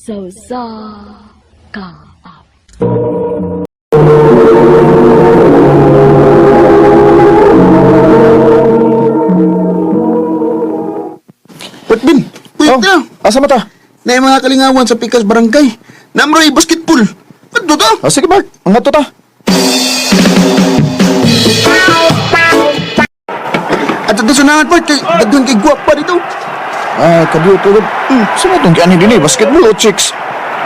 So sa ka. Bin, wait na. Asa mo ta? Na yung mga kalingawan sa Pikas Barangay. Namroy basketball. Ano to? Sige Bart, ang ato ta. At ito sunahan pa, daghan kay guwapa dito. Kadiyo tulog. Saan itong kianin din basketball o chicks?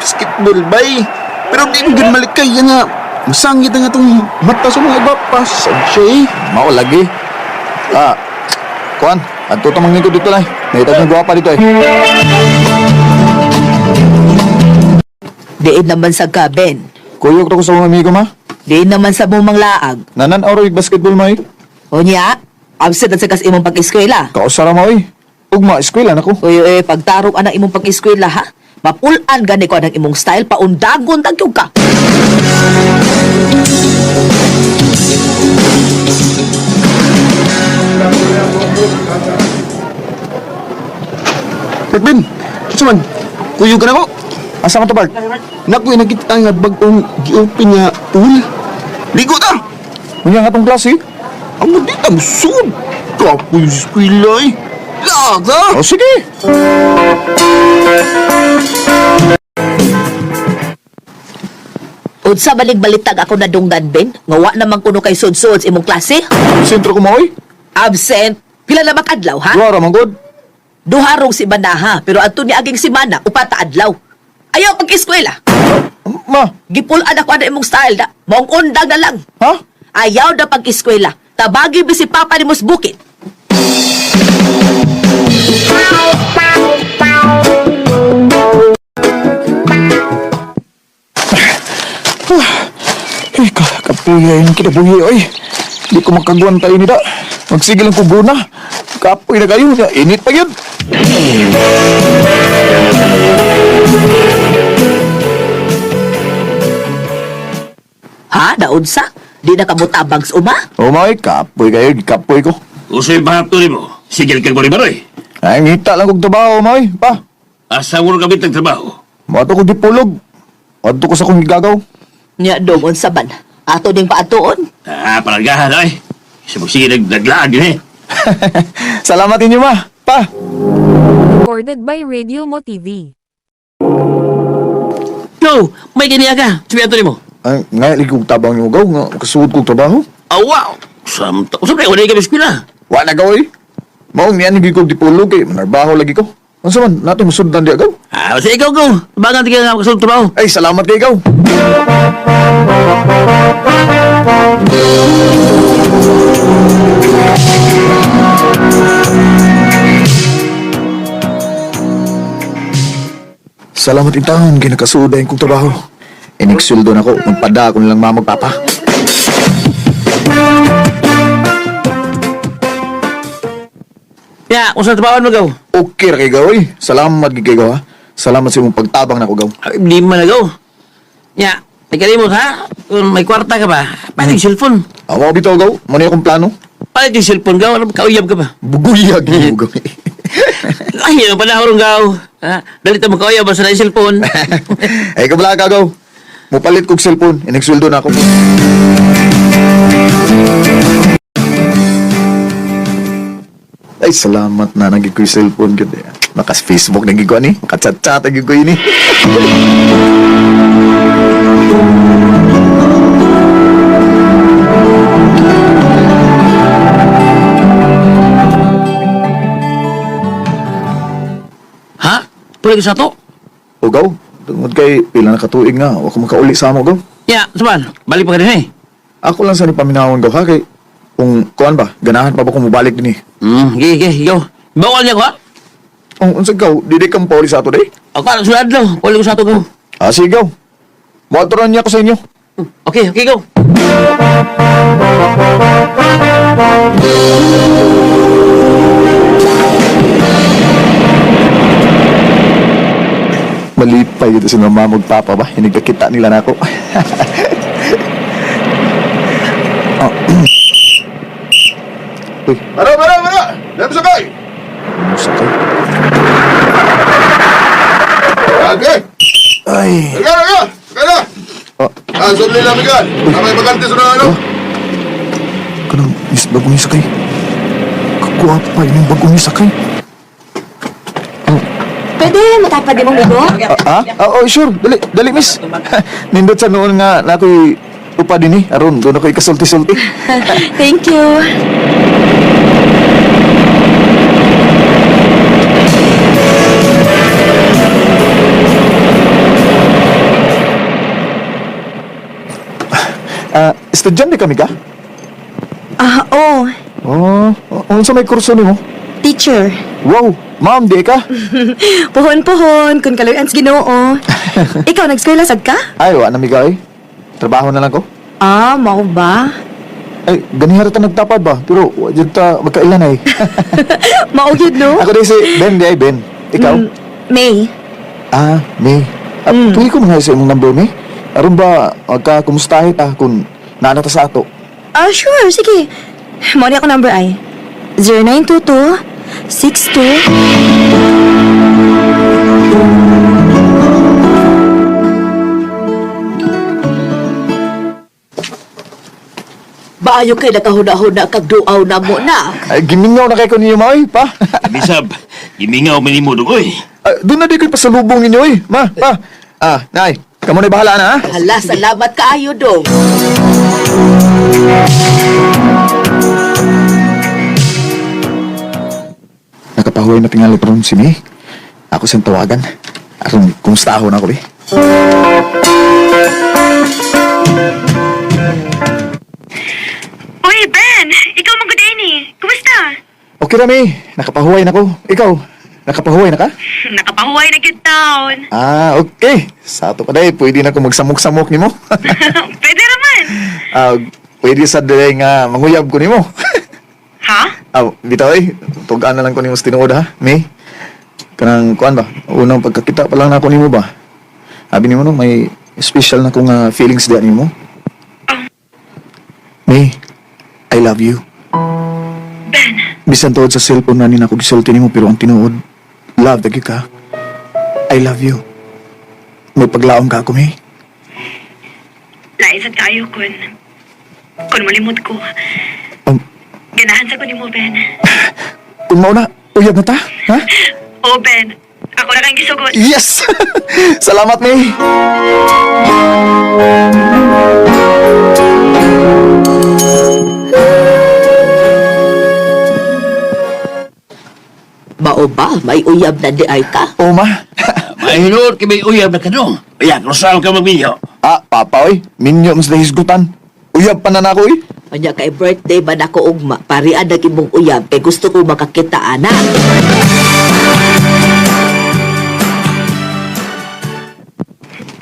Basketball, bay. Pero di mo ginmalik kay yan nga. Masangit na nga itong mata sa mga guwapa. Sadsya Mao lagi. Kuan, ato tamang nito dito lang. Nakita ng gwapa dito eh. Diin naman sa gaben. Kuyog to ko sa mga amigo ma. Diin naman sa mumang laag. Nanan oro basketball mo eh. O niya, absent at sakas imong pag-eskwela. Kausara mo eh. Ugma, eskwela na ko. Uy, pagtarong anang imong pag-eskwela ha. Mapulan gani ko anang imong style, paundagon tagyog ka. Bin, suman, kuyog ka na ko. Asa mo to Bart? Naku, nakita nga bagong gi-open nga pool. Ligo ta! Unya nga tong klase. Ang magdita mo sud. Kapoy sa eskwela eh. Laga! O sige. Unsa balik-balitag ako na dunggan, Ben? Ngawa naman kuno kay sud-sud sa imong klase? Sentro ko mo eh. Absent? Pila na makadlaw, ha? Duara man god. Duharong si Banaha, pero ato ni aging simana, upata adlaw. Ayaw pag-eskwela. Ma, Gipulan ako na imong style da. Maong undang na lang. ha? Ayaw na pag-eskwela. Tabagi ba si Papa ni Musbukit? Kapuya yun kinabuhi oy. Di ko makaguan tayo nila. Magsigil ang kubuna. Kapoy na kayo. Init pa yun. Ha? Naunsa? Di na kamutabang sa uma? O may kapoy kayo. Kapoy ko. Usoy bahato ni mo. Sigil kang bari-baroy. Ay, ngita lang kong trabaho, may. Pa, Asa mo kami ng trabaho. mato ko di pulog. Mato ko sa kong gagaw. Nya domon sa ban. Ato ding paatuon. Palagahan ay. Isa mo sige naglag yun eh. Salamat inyo, ma. Pa. Recorded by Radio Mo TV. No, may ganiya ka. Sabi ato ni mo. Ay, nga, ligong tabang yung gaw. Nga, kasuod kong trabaho. Wow! Samta. Usap kayo, wala kami eskwela. Wa na gaw, eh. Maong niyan, hindi ko di pulog, eh. Manarbaho lagi ko. Ano sa man, natin masundan di agaw. Basta ikaw ko. Bagan tigil nga kasunod trabaho. Ay, salamat kay ikaw. Salamat itahon, kinakasuda yung kong trabaho. Iniksuldo na ko, magpada ko nilang mama magpapa. Ya, kung saan trabaho mo gaw. Okay ra kay gaw, eh. Salamat kay gaw, ha. Salamat sa imong pagtabang na ko, gaw. Ay, di man na gaw. Ya, may kalimot ha. Kung may kwarta ka ba, palit yung cellphone. Ako bitaw, gaw. Muna yung akong plano. Palit yung cellphone gaw. Alam, kauyab ka ba? Buguyag yung gaw. Ay, yung panahon gaw. Dalit mo kauyab ba sa cellphone? Ay, kabla ka, gaw. Mupalit kong cellphone. Iniksuldo na ako. Ay, salamat na naging ko yung cellphone ko. Makas Facebook naging ko ni. Makachat-chat naging ko yun eh. Ha? Pwede ka sa to? O, gaw. Tungod kay pila na katuig nga. Huwag ko makauli sa amo, gaw. Ya, saban. Balik pa ka din eh. Ako lang sa nipaminawon, gaw, ha? Kay, kung kuan ba, ganahan pa ba kung mabalik din eh. Gigi, yo. Bawal niya ko ha? Kung unsag gaw, di kang pauli sa ato day. Ako ka, sulad daw. Pwede ko sa to gaw. Sige, gaw. Motoran niya ako sa inyo. Okay, okay, go. Malipay dito si mama magpapa ba? Hinigkakita nila na ako. Oh. Uy. Mara! Dami sakay! Sakay. Okay! Ay. Kaya! Oh, Sudli lang ka. Kamay maganti sa ano? kanang Miss bagong ni sakay. Kakuha pa yung bagong ni sakay. Pwede matapad mo migo? Oh, sure. Dali, miss. Nindot sa noon nga na ako'y upa din eh. Aron, doon ako'y kasulti-sulti. Thank you. Estudyante kami ka? Oo. Oh, unsa may kurso nimo? Teacher. Wow, ma'am, di ka? Puhon-puhon, kung kaluyan sa ginoo. Ikaw, nag-eskwela sad ka? Ay, wa na miga eh. Trabaho na lang ko. Mao ba? Ay, ganihara ta nagtapad ba? Pero, wa dyan ta magkailan eh. Mao yun, no? Ako din si Ben, di ay Ben. Ikaw? May. May. Tuloy ko mga sa imong number, May. Aron ba, magka-kumustahe ta kung naana ta sa ato? Sure, sige. Mao ni ako number ay 0922 62 Baayo kay nakahuna-huna kag duaw na mo na. Ay, gimingaw na kay ko ninyo, ma, pa. Bisab, gimingaw man mo dugoy. Doon na di ko'y pasalubong ninyo, Ma, pa. Nay, kamo na bahala na, ha? Hala, salamat kaayo dong. Nakapahuay na tingali pa rin si May. Ako siyang tawagan. Aron, kumusta ako na ako, Uy, Ben! Ikaw man good day ni. Kumusta? Okay na, May. Nakapahuay na ko. Ikaw, nakapahuay na ka? Nakapahuway na good town. Okay. Sa ato pa day, pwede na ako magsamok-samok ni mo. Pwede naman. Pwede sa day nga manguyab ko ni mo. Ha? Bitaw tugaan na lang ko ni mo sa tinuod, ha, May? Kanang, kuan ba? Unang pagkakita pa lang na ako ni mo ba? Sabi ni mo, no, may special na kong feelings diyan ni mo. May, I love you. Ben, Bisan tuod sa cellphone na ako gisulti ni mo, pero ang tinuod, love dagi ka. I love you. May paglaom ka ako, May. laisad kayo kun. Kun malimot ko. Um, Ganahan sa ko ni mo, Ben. Kung mauna, uyab na ta, ha? Oh, Ben. Ako na kang gisugot. Yes! Salamat, May! Mao ba? May uyab na di ay ka? O, Ma. Mahinood kay may uyab na kanong. Ayan, rosal ka magminyo. Papa, oy. Minyo mas hisgutan. Uyab pa na na ako, eh. Anya kay birthday man ako ugma, parian na imong uyab kay gusto ko makakita ana.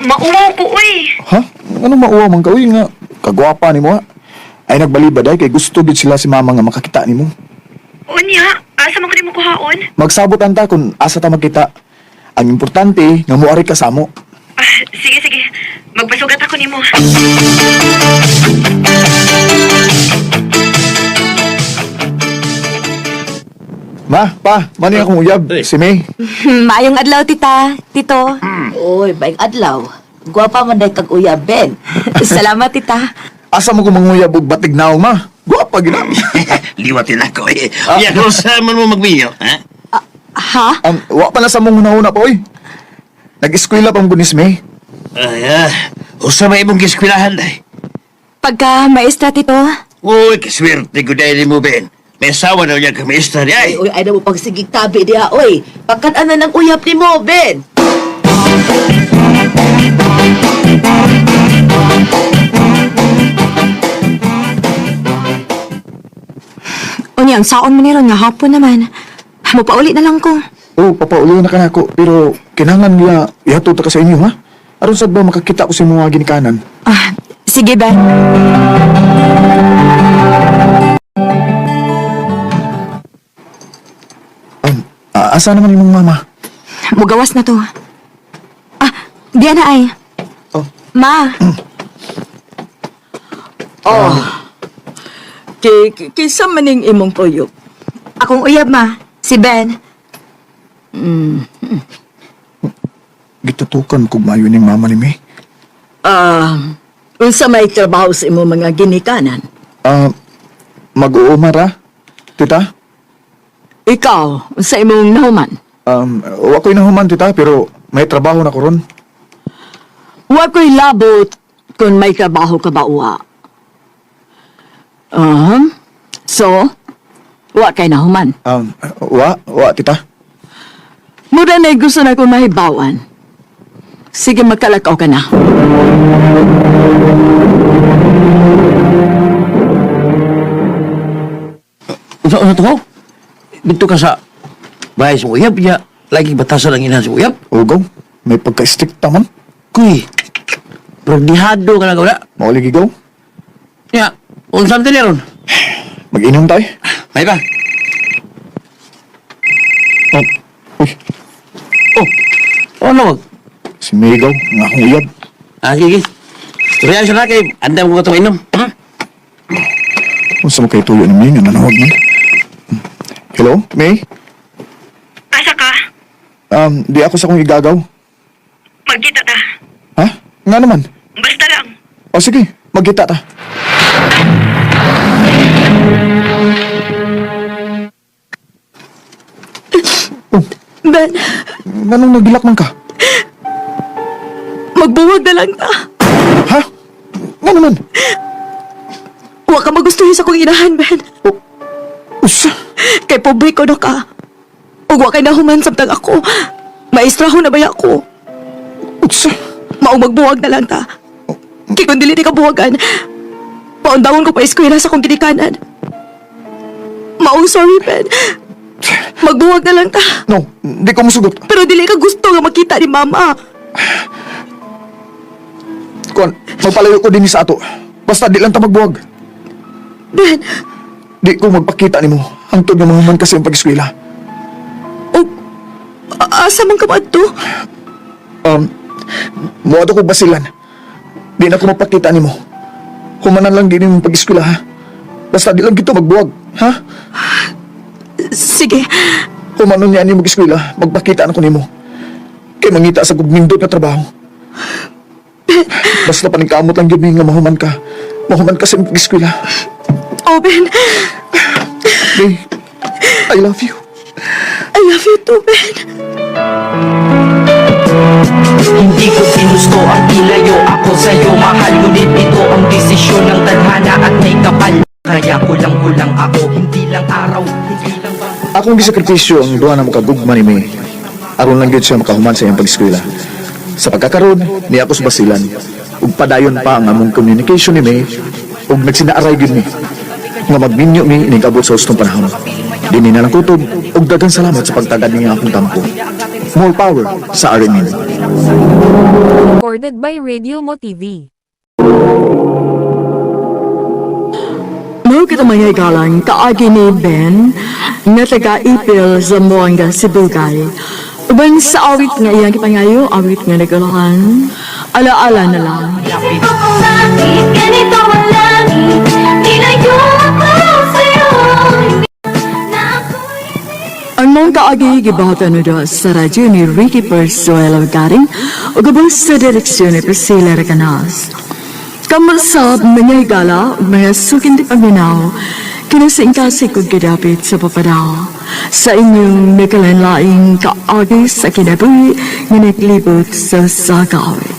Mauwaw ko, uy. Ha? Ano mauwa man ka, uy, nga. Kagwapa ni mo, ha? Ay nagbalibad ay kay gusto gid sila si mama nga makakita ni mo. Unya, asa man ko di mo kuhaon? Magsabutan ta kung asa ta magkita. Ang importante, nga muari ka sa mo. Sige, sige. Magpasugat ako ni mo. Ma, pa, mani akong uyab. Si May. Maayong adlaw, tita. Tito. Oy, baing adlaw. Gwapa man day kag uyab, Ben. Salamat, tita. Asa mo kung manguyab og batig naong, ma? Gwapa gina. Liwatin ako eh. Ayan, rosal man mo magminyo. Ha? Ha? Wa pa na sa mong una pa, oy. Nag-eskwela pa mo ni May. Ay, usa may imong giskwilahan day. Pagka maestra, tito. Uy, kaswerte ko dahil mo, Ben. May asawa na niya kami istorya Ay, ay. oy, ay na mo pagsigig tabi diha, oy. Pagkan-ana ng uyab ni mo, Ben. Unya, ang saon mo niron nga hapon naman. Mupauli na lang ko. Oh, papaulo na ka na ako. Pero, kinangan nila, ihato ta ka sa inyo, ha? Aron sad ba makakita ko sa mga ginikanan? Sige, Ben. Asa naman imong mama? Mugawas na to. Diyan na ay. Oh. Ma. Kisa maning imong tuyok. Akong uyab, ma. Si Ben. gitutukan kung maayo ni mama ni May. Unsa may trabaho sa imo mga ginikanan? Mag-uumara, tita? Ikaw, unsa imong nahuman? Wa ko'y nahuman, tita, pero may trabaho na ko ron. Wa ko'y labot kung may trabaho ka ba uwa. So, wa kay nahuman. Wa, tita. Mura na gusto na kong mahibawan. Sige, magkalakaw ka na. Ano to? Dito ka sa bahay sa uyab niya. Lagi batasan ang inahan sa uyab. Ugaw, may pagka-strict man. Kuy, prodihado ka na gawala. Mauligigaw. Ya, unsam tali ron. Mag-inom tayo. May ba? Uy, Ano wag? si Migaw, nga akong uyab. Sige. Turiyan siya na kay andam ko itong inom. Kung sa mo kayo tuyo ni May, nga nanawag man. Hello, May? Asa ka? Di ako sa kong igagaw. Magkita ta. Ha? Nga naman. Basta lang. O sige, magkita ta. Ben, Ganong nagilak man ka? magbuwag na lang ta. Ha? Nga naman. Wa ka magustuhin sa kong inahan, Ben. Usa? Kay pobre ko na ka. Ug wa kay nahuman samtang ako. Maestraho na ba ako? Usa? Maong magbuwag na lang ta. Kay kung dili di ka buwagan, paundawon ko pa eskwela sa kong ginikanan. Maong sorry, Ben. Magbuwag na lang ta. No, di ko musugot. Pero dili ka gusto nga makita ni Mama. Kuan, magpalayo ko din sa ato. Basta di lang ta magbuwag. Ben, Di ko magpakita ni mo. Hangtod nga mahuman kasi ang pag-eskwela. asa man ka madto? Muado ko basilan. Di na ko mapakita ni mo. Humanan lang din yung pag-eskwela, ha? Basta di lang kita magbuwag, ha? Sige, Humanon niya ni mag-eskwela, magpakita na ko ni mo. Kay mangita sa gugmindot na trabaho. Basta paningkamot lang yun nga mahuman ka. Mahuman ka sa pag-eskwela. oh Ben, May, I love you. I love you too, Ben. Hindi ko ginusto ang ilayo ako sa'yo mahal. Ngunit ito ang desisyon ng tadhana at may kapal. Kaya kulang-kulang ako, hindi lang araw, hindi lang bang... Akong gisakripisyo ang duha na makagugma ni May. Aron lang yun siya makahuman sa iyang pag-eskwela. Sa pagkakaroon, ni ako sa basilan. Ug padayon pa ang among communication ni May. Ug nagsinaaray yun ni. Nga magminyo mi inigabot sa ustong panahon. Dini na lang kutob, ug daghang salamat sa pagtagad niya akong tampo. More power sa RMN. Recorded by Radio Mo TV. Mao kita mga galang kaagi ni Ben nga taga-ipil sa Moanga, Sibugay. Uban sa awit nga iyang kipangayo, awit nga nagalahan, ala-ala na lang. Ganito ang langit, nilayo ako sa'yo. Ang mga kaagi gibahatan na sa radyo ni Ricky Persuelo Garing o gabos sa direksyon ni Priscilla Recanas. Kamasab mga higala o mga sukin di paminaw, kinasing kasi kong gidapit sa papadaw. Sa inyong nakalanlaing kaagi sa kinabuhi nga naglibot sa sagawit.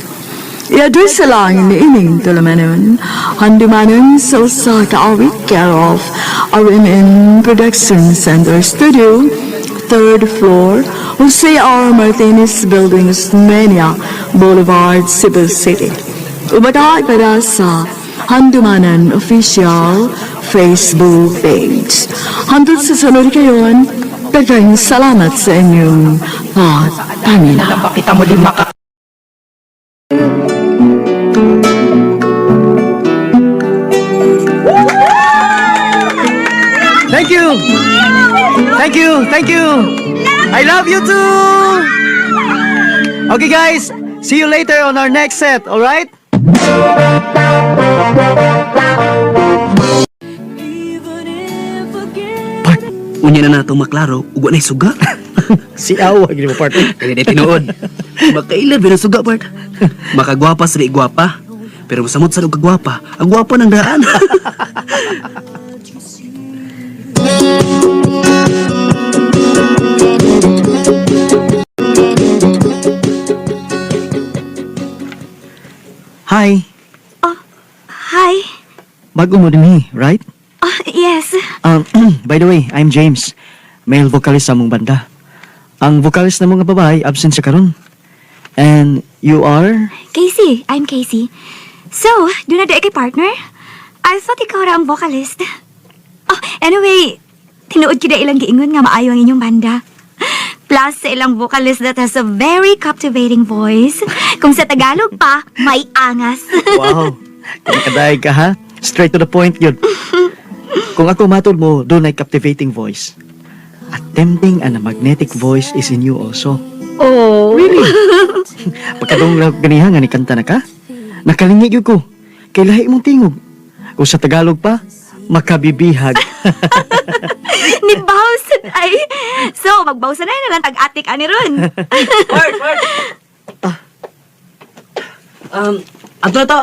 I-address lang ni ining tulamanon, handumanon sa usa kaawit care of RMN Production Center Studio, 3rd floor, Jose R. Martinez Buildings, Mania Boulevard, Cebu City. Umatay para sa Handumanan Official Facebook page. Hantod sa sunod kayon, daghang salamat sa inyong pagpamina. Bakit mo din maka... Thank you! Thank you! Thank you! I love you too! Okay guys, see you later on our next set, alright? Part, unya na nato maklaro, ugwa na suga. Si Awa, gini mo, partner. Kaya na tinuod. Makailab yun ang suga, Bart. Makagwapa sa gwapa. Pero masamot sa kagwapa, ang gwapa ng daan. Hi. Hi. Bago mo din right? Yes. By the way, I'm James. Male vocalist sa mong banda. Ang vocalist na mga babae, absent sa karon. And you are? Casey. I'm Casey. So, doon na di kay partner? I thought ikaw ra ang vocalist. Oh, anyway, tinuod kita ilang giingon nga maayo ang inyong banda. Plus, sa ilang vocalist that has a very captivating voice. Kung sa Tagalog pa, may angas. Wow. Kinakadaig ka ha? Straight to the point yun. Kung ako matod mo, doon ay captivating voice. A tempting and a magnetic voice is in you also. Oh. Really? Pagkadong ganihan nga ni kanta na ka, nakalingig yun ko. Kay lahi mong tingog. Kung sa Tagalog pa, makabibihag. Ni Bawsan ay. So, magbawsan na lang tag-atik ani ron. Bart! Ato na to.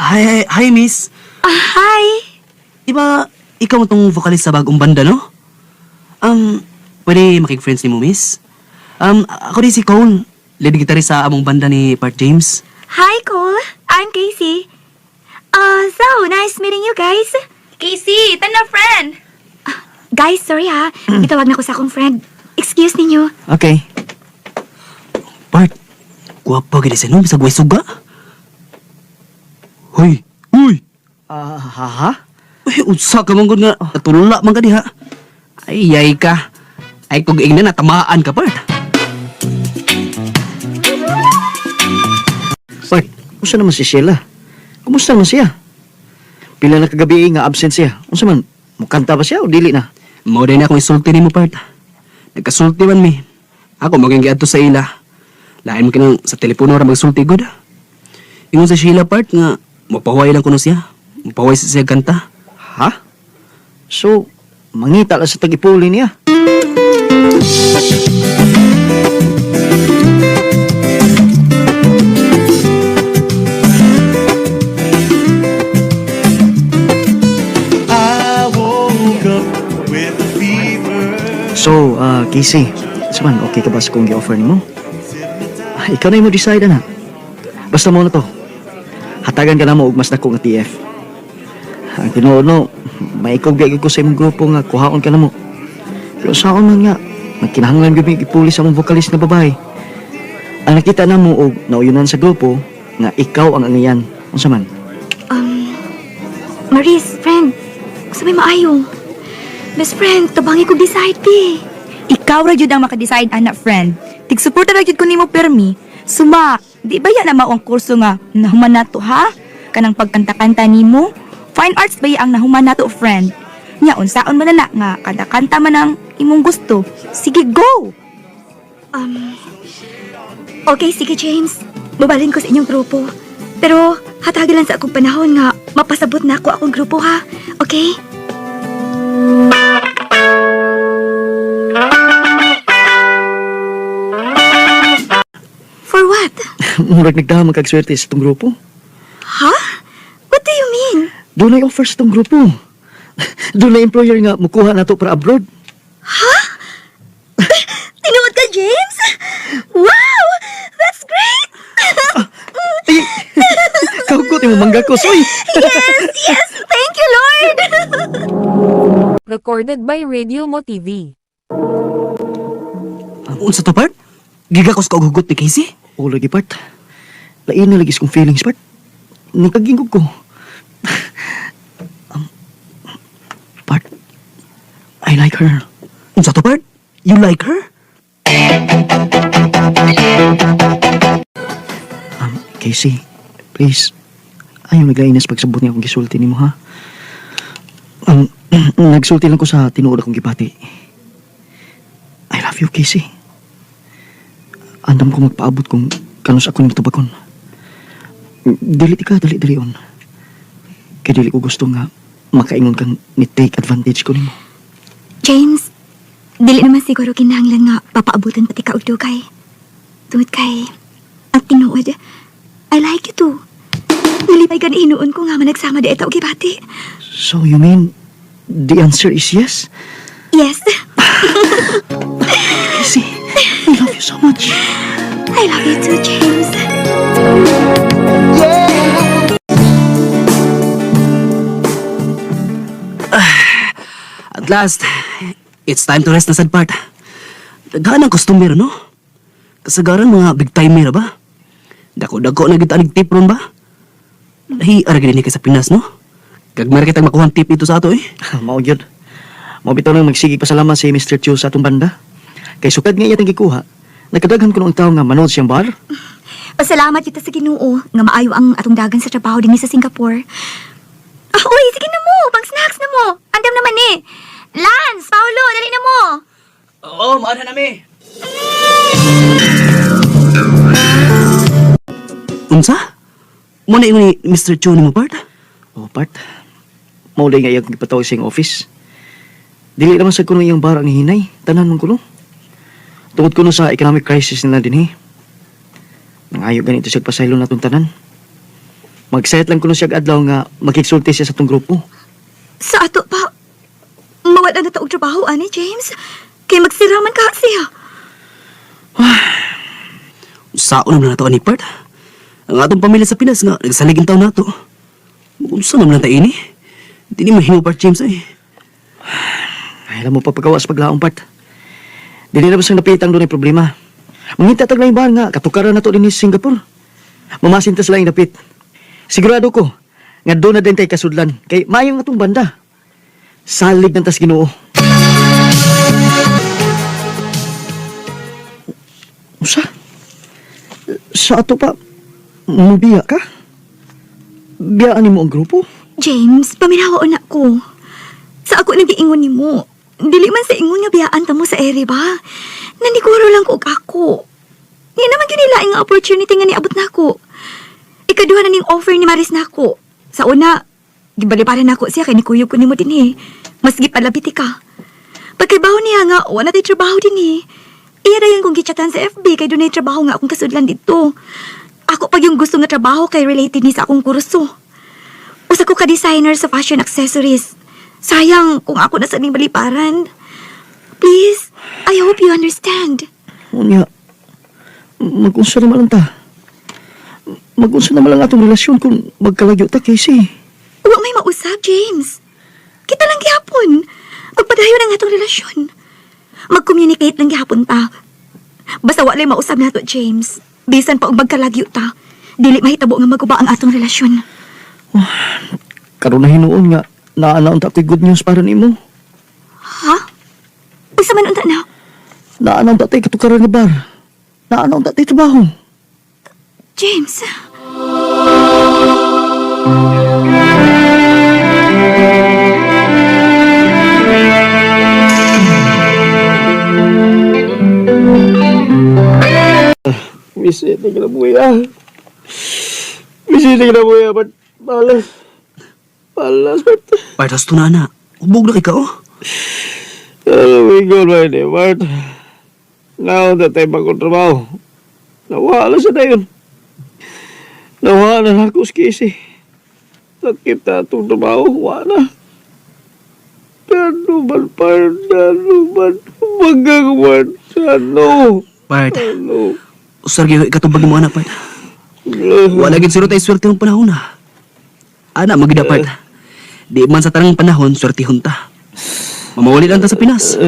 Hi, miss. Hi. Diba, ikaw mo tong vocalist sa bagong banda, no? Pwede makig-friends ni mo, miss? Ako din si Cole. Lead guitarist sa among banda ni Bart James. Hi, Cole. I'm Casey. So, nice meeting you guys. Casey, ito na friend. Guys, sorry ha. Itawag na ko sa akong friend. Excuse ninyo. Okay. Bart, guwapo gini sa nung sa guway suga. Hoy! Uy! Ha? Uy, unsa ka mong nga. Natulala man ka diha. Ay ka. Ay kung ing na natamaan ka, Bart. Bart, kumusta naman si Sheila? Kumusta naman siya? Pila na kagabi nga absent siya. Unsa man, mukanta ba siya o dili na? Mao din akong isulti ni mo, Bart. Nagkasulti man mi. Ako maging giadto sa ila. Lain mo kinang sa telepono ra magsulti gud. Ingon sa Sheila, Bart, nga magpahuway lang kuno siya. Magpahuway siya kanta. Ha? So, mangita lang sa tagipuli niya. So, Casey, saman, okay ka ba sa kung i-offer ni mo? Ikaw na yung mo decide na. Basta mo na to. Hatagan ka na mo og mas dako nga TF. Ang tinuod no, may ikaw biyag ko sa imong grupo nga kuhaon ka na mo. Pero saon man nga, nagkinahanglan gabi ipuli sa mong vocalist na babae. Ang nakita na mo og nauyunan sa grupo nga ikaw ang angayan. Unsa man? Maris, friend. Sabi maayo. Best friend, tabangi ko decide di. Ikaw ra jud ang maka-decide, anak friend. Tig-suporta ra jud ko nimo permi. Suma, di ba yan na mao ang kurso nga nahuman nato ha? Kanang pagkanta-kanta nimo? Fine arts ba ang nahuman nato, friend? Nya unsaon man na nga kada kanta man ang imong gusto. Sige, go. Okay, sige James. Babalin ko sa inyong grupo. Pero hatagan lang sa akong panahon nga mapasabot na ako akong grupo ha. Okay? For what? Murag nagdamag kag swerte sa itong grupo. Ha? What do you mean? Doon ay offers itong grupo. Doon ay employer nga mukuha na to para abroad. Ha? Tinuod ka, James? Wow! That's great! Ay, kaugot yung mangga ko, soy! Yes! Thank you, Lord! Recorded by Radio Mo TV. Unsa to, Bart? Giga ko sa kaugugot ni Casey? O, lagi, Part. Lain na lagi kong feelings, Part. Nagkagingog ko. Part, I like her. Unsa to, Bart? You like her? Casey, please. Ayaw naglainas pagsabot niya akong gisulti ni mo, ha? Nagsulti lang ko sa tinuod akong gipati. I love you, Casey. Andam ko magpaabot kung kanus ako ng tubagon. Dili ka, dali on. Kaya dili ko gusto nga makaingon kang ni-take advantage ko nimo. James, Dili naman siguro kinahanglan nga papaabutan pati ka og dugay. Tungod kay ang tinuod, I like you too. Nalipay ka ni hinuon ko nga managsama di ito og gibati. So you mean the answer is yes? Yes, Casey, I love you so much. I love you too, James. At last, it's time to rest na sad part. Daghan ang customer, no? Kasagaran mga big timer ba? Dako-dako na kita tip ron ba? Lahi, aragin ni kay sa Pinas, no? Kagmar kitang makuha tip ito sa ato eh. Mao gyud. Mao bitaw nang magsigi pasalamat si Mr. Chu sa atong banda. Kay sukad nga iyang gikuha, nagkadaghan ko ng tao nga manood siyang bar. Pasalamat kita sa Ginoo nga maayo ang atong dagan sa trabaho dinhi sa Singapore. Uy, sige na mo, pang snacks na mo. Andam naman eh. Lance, Paulo, dali na mo. Oo, maana na mi. Unsa? Muna yung ni Mr. Chu ni mo part? O part, maulay nga iyang ipatawag sa iyong office. Dili naman sa kuno iyang bar ang hinay, tanan mong kuno. Tungod kuno sa economic crisis nila din nangayo ganito siya pasaylo na itong tanan. Mag-set lang kuno siya adlaw nga magkiksulti siya sa itong grupo. Sa ato pa, mawala na taog trabaho, ani, James. Kay magsiraman ka siya. Saon naman na to ani part? Ang atong pamilya sa Pinas nga, nagsaligin taon na to. Unsa naman tayo ini? Hindi ni mahimo part James eh. Ay, alam mo pagpagawas paglaong part. Dili na ba siyang napitang doon ay problema? Mangintatag lang yung bar nga, katukaran na to din sa Singapore. Mamasintas lang yung napit. Sigurado ko, nga doon na din tayo kasudlan. Kay mayang atong banda. Salig ng tas Ginoo. Sa ato pa, mabiya ka? Biyaan mo ang grupo? James, paminawa na ko. Sa ako nag-iingon ni mo. Dili man sa ingon nga biyaan ta mo sa ere ba? Naniguro lang ko og ako. Di naman yun nilaing nga opportunity nga niabot na ako. Ikaduha na ning offer ni Maris na ako. Sa una, gibaliparan na ako siya kay nikuyog ko ni mo din eh. Mas gipalabiti ka. Pagkaibaho niya nga, wala tayo trabaho din eh. Iya na yung kong gichatan sa FB kay doon na trabaho nga akong kasudlan dito. Ako pag yung gusto nga trabaho kay related ni sa akong kurso. Usa ko ka-designer sa fashion accessories. Sayang kung ako na sa ning baliparan. Please, I hope you understand. Unya, mag-unsa naman lang ta. Mag-unsa naman lang atong relasyon kung magkalagyo ta, Casey. Huwag may mausap, James. Kita lang gihapon. Magpadayon ang atong relasyon. Mag-communicate lang gihapon ta. Basta wala mausap na to, James. Bisan pa og magkalagyo ta. Dili mahitabo nga maguba ang atong relasyon. Karon na hinuon nga, naanaon ta ko'y good news para nimo. Ha? Usa man unta na? Naanaon ta tayo katukaran nga bar. Naanaon ta tayo trabaho. James. Bisita ka na buya. Bisita ka na buya, but balas. Balas, but... Partas to na na. Ubog na ikaw. Alam mo, ikaw ba yun, Bart? Naon na tayo magkontrabaho. Nawala sa na yun. Nawala na ako, Casey. Sakit na itong trabaho, wala. Ano man, Bart? Ano man? Magang, Bart? Ano? Part, Ano? usar gyud ikatubag mo anak part. Wala gid suro tay swerte ng panahon na. Ana magida part. Di man sa tarang panahon swertihon ta. Mamawali lang ta sa Pinas.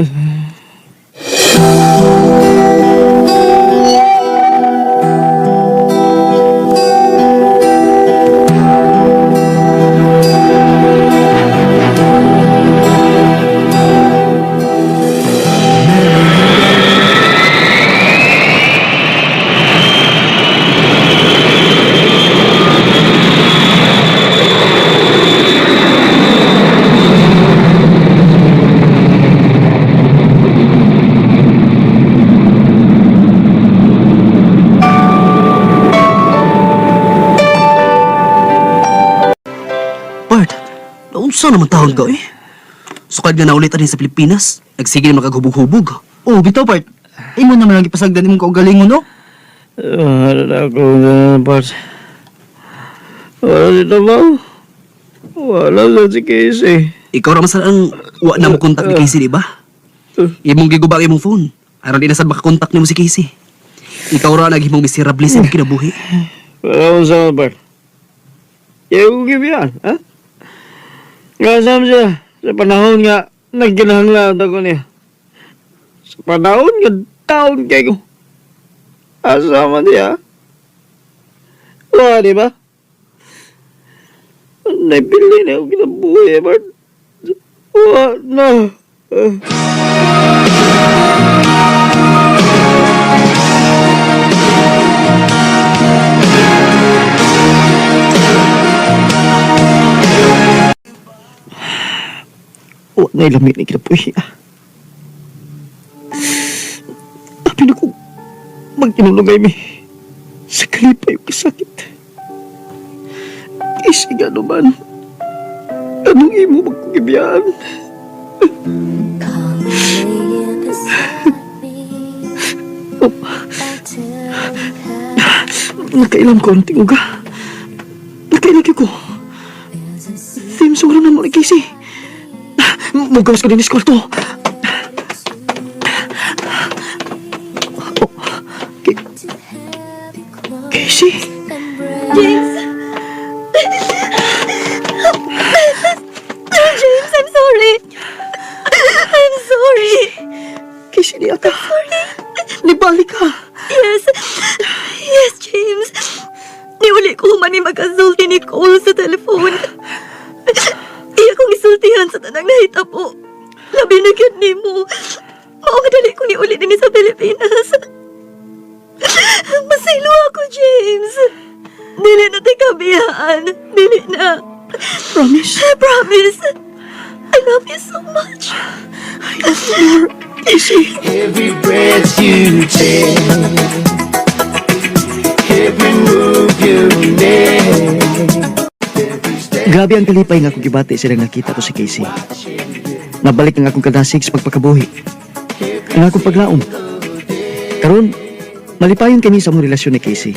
Unsa naman tawag ka eh? Sukad nga naulit din sa Pilipinas. Nagsige na makaghubog-hubog. Oh, bitaw, part. Imo naman ang ipasagdan imong kaugalingon, no? Wala na ako na, part. Wala dito ba? Wala na si Casey. Ikaw raman sa ang wa na mo kontak ni Casey, di ba? Imong gigubang imong phone. Aron di na sad makakontak nimo si Casey. Ikaw ra naghimong miserable sa imong kinabuhi. Wala ko sa part. Yaw ko gibiyan, ha? Ngasam siya sa panahon nga nagkinahanglan ako niya. Sa panahon nga taon kay ko. Asama niya. Wala, di ba? Naipili na ako kinabuhi, Bart. Wala na. Wala na ilamit na kinabuhi, ah. Tapi na ko magtinulungay mi sa kalipay o kasakit. Kasi nga naman, anong imo magkugibiyaan? Oh. Nakailam ko ang tinguga. Nakailag ko. Theme song lang naman ni Casey. Mugawas ka din is kwarto. Oh. Casey? James! James, I'm sorry. I'm sorry. Casey, di ata. Sorry. Nibalik ka. Yes. Yes, James. Niuli ko man ni mag-asulti ni Cole sa telefon. Iya kong isultihan sa tanang nahita po. Labi na gyud nimo. Maugadali ko niuli din sa Pilipinas. Masaylo ako, James. Dili na tayo kabiyaan. Dili na. Promise? I promise. I love you so much. I love you more. Casey. Every breath you take, every move you make. Grabe ang kalipay nga akong gibati silang nakita ko si Casey. Nabalik ang akong kadasig sa pagpakabuhi. Ang akong paglaom. Karon, malipayon kami sa among relasyon ni Casey.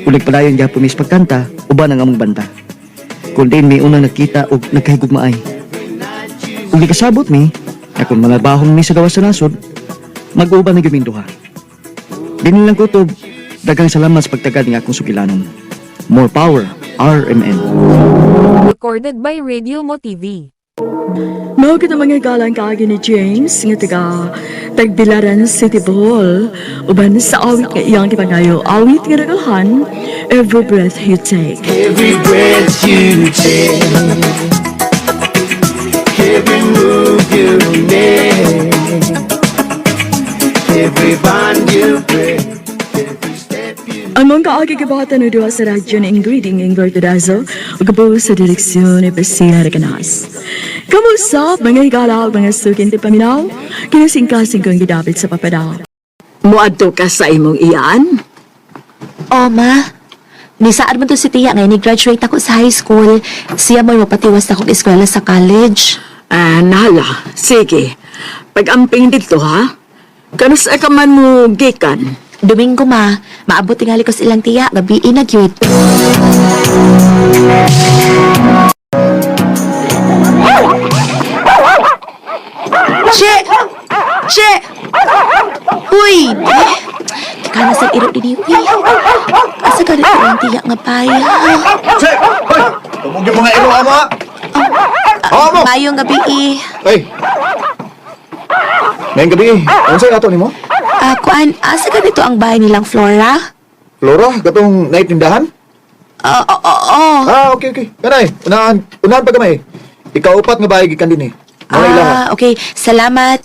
Kung nagpadayon gyapon mi sa pagkanta, uban ang among banda. Kung din may unang nakita o nagkahigugmaay. Kung di kasabot mi, na kung manabahong mi sa gawas sa nasod, mag-uuban na gaming duha. Din lang kutob, dagang salamat sa pagtagad ng akong sugilanon. More power, RMN. Recorded by Radio Mo TV. Mao kita mga galang kaagi ni James nga taga Tagbilaran City Bohol uban sa awit nga iyang gipangayo awit nga nagahan every breath you take. Every breath you take, every move you make, every bond you break, every step you. Ang mga kaagi gibata na duha sa radyo na ingreding Ingvertidazo ug kapo sa direksyon ni Priscilla Recanas. Kamusta mga higala ug mga sukin ti paminaw? Kinasing-kasing kong gidapit sa papadaw. Muadto ka sa imong iyan? Oh, ma. Nisaan mo to si Tia ngayon ni-graduate ako sa high school. Siya mo mapatiwas akong eskwela sa college. Nala, sige. Pag-amping dito, ha? Kanus ka man mo gikan? Domingo, ma. Maabot tingali ko sa ilang tiya. Gabi na gyud. Che! Che! Uy! Kana sa iro din uy. Asa ka rin ang tiya nga paya. Che! Hoy! Tumog yung mga ilo, ama! Ama! Mayong gabi Hey! Ngayong gabi, ano sa'yo ato ni mo? Kuan, asa ka dito ang bahay nilang Flora? Flora, gatong naitindahan? Oo. Okay. Kanay, unahan pa gamay. Ikaw upat nga bahay gikan din eh. Mga ilaha. Okay. Salamat.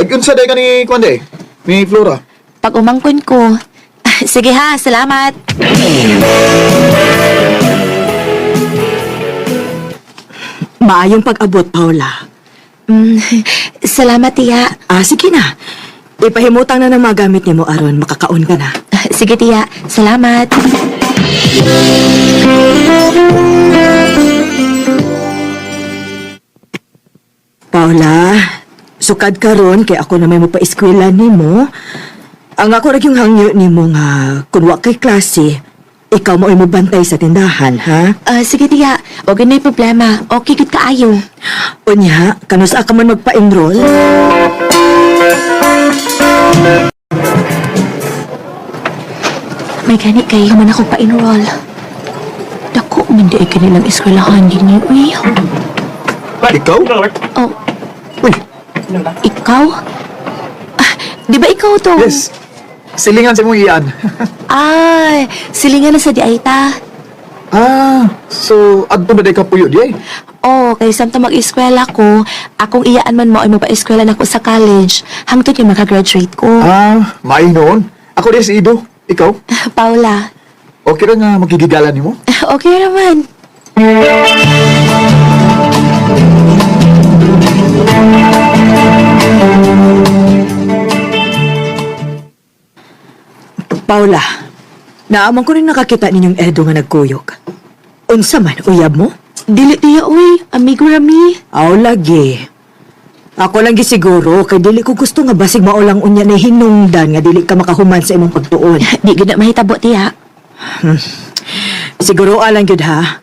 Ay, unsa day ka ni Kwande? Ni Flora? Pag umangkon ko. Sige ha, salamat. Maayong pag-abot, Paula. Salamat, Tia. Sige na. Ipahimutang na ng mga gamit ni mo, Aron. Makakaon ka na. Sige, Tia. Salamat. Paula, sukad karon kay ako na may mapa-eskwela nimo. Ang ako yung hangyo nimo nga kun wa kay klase, ikaw mo ay mabantay sa tindahan, ha? Sige tiya, huwag na problema. Okay, good kaayo. Unya, kanus ka man magpa-enroll? May gani kayo man ako pa-enroll. Dako, hindi ay kanilang eskwelahan din niyo, uy. Ikaw? Oh, Uy, ikaw? Di ba ikaw to? yes. Silingan sa mong iyan. Ay, silingan na sa di ay ta. So, adto ba day ka puyo di ay? Oh, kay samtang mag-eskwela ko, akong iyaan man mo ay mapa-eskwela na ko sa college, hangtod yung makagraduate ko. Maay noon. Ako di si Ido. Ikaw? Paula, Okay ra nga magigigalan nimo? okay naman. Paula, naaman ko rin nakakita ninyong Edo nga nagkuyog. Unsa man, uyab mo? Dili tiya, uy. Amigo rami. Aw, lagi. Ako lang gisiguro, kay dili ko gusto nga basig maulang unya na hinungdan nga dili ka makahuman sa imong pagtuon. Di gud na mahitabo tiya. Siguro alang gyud ha.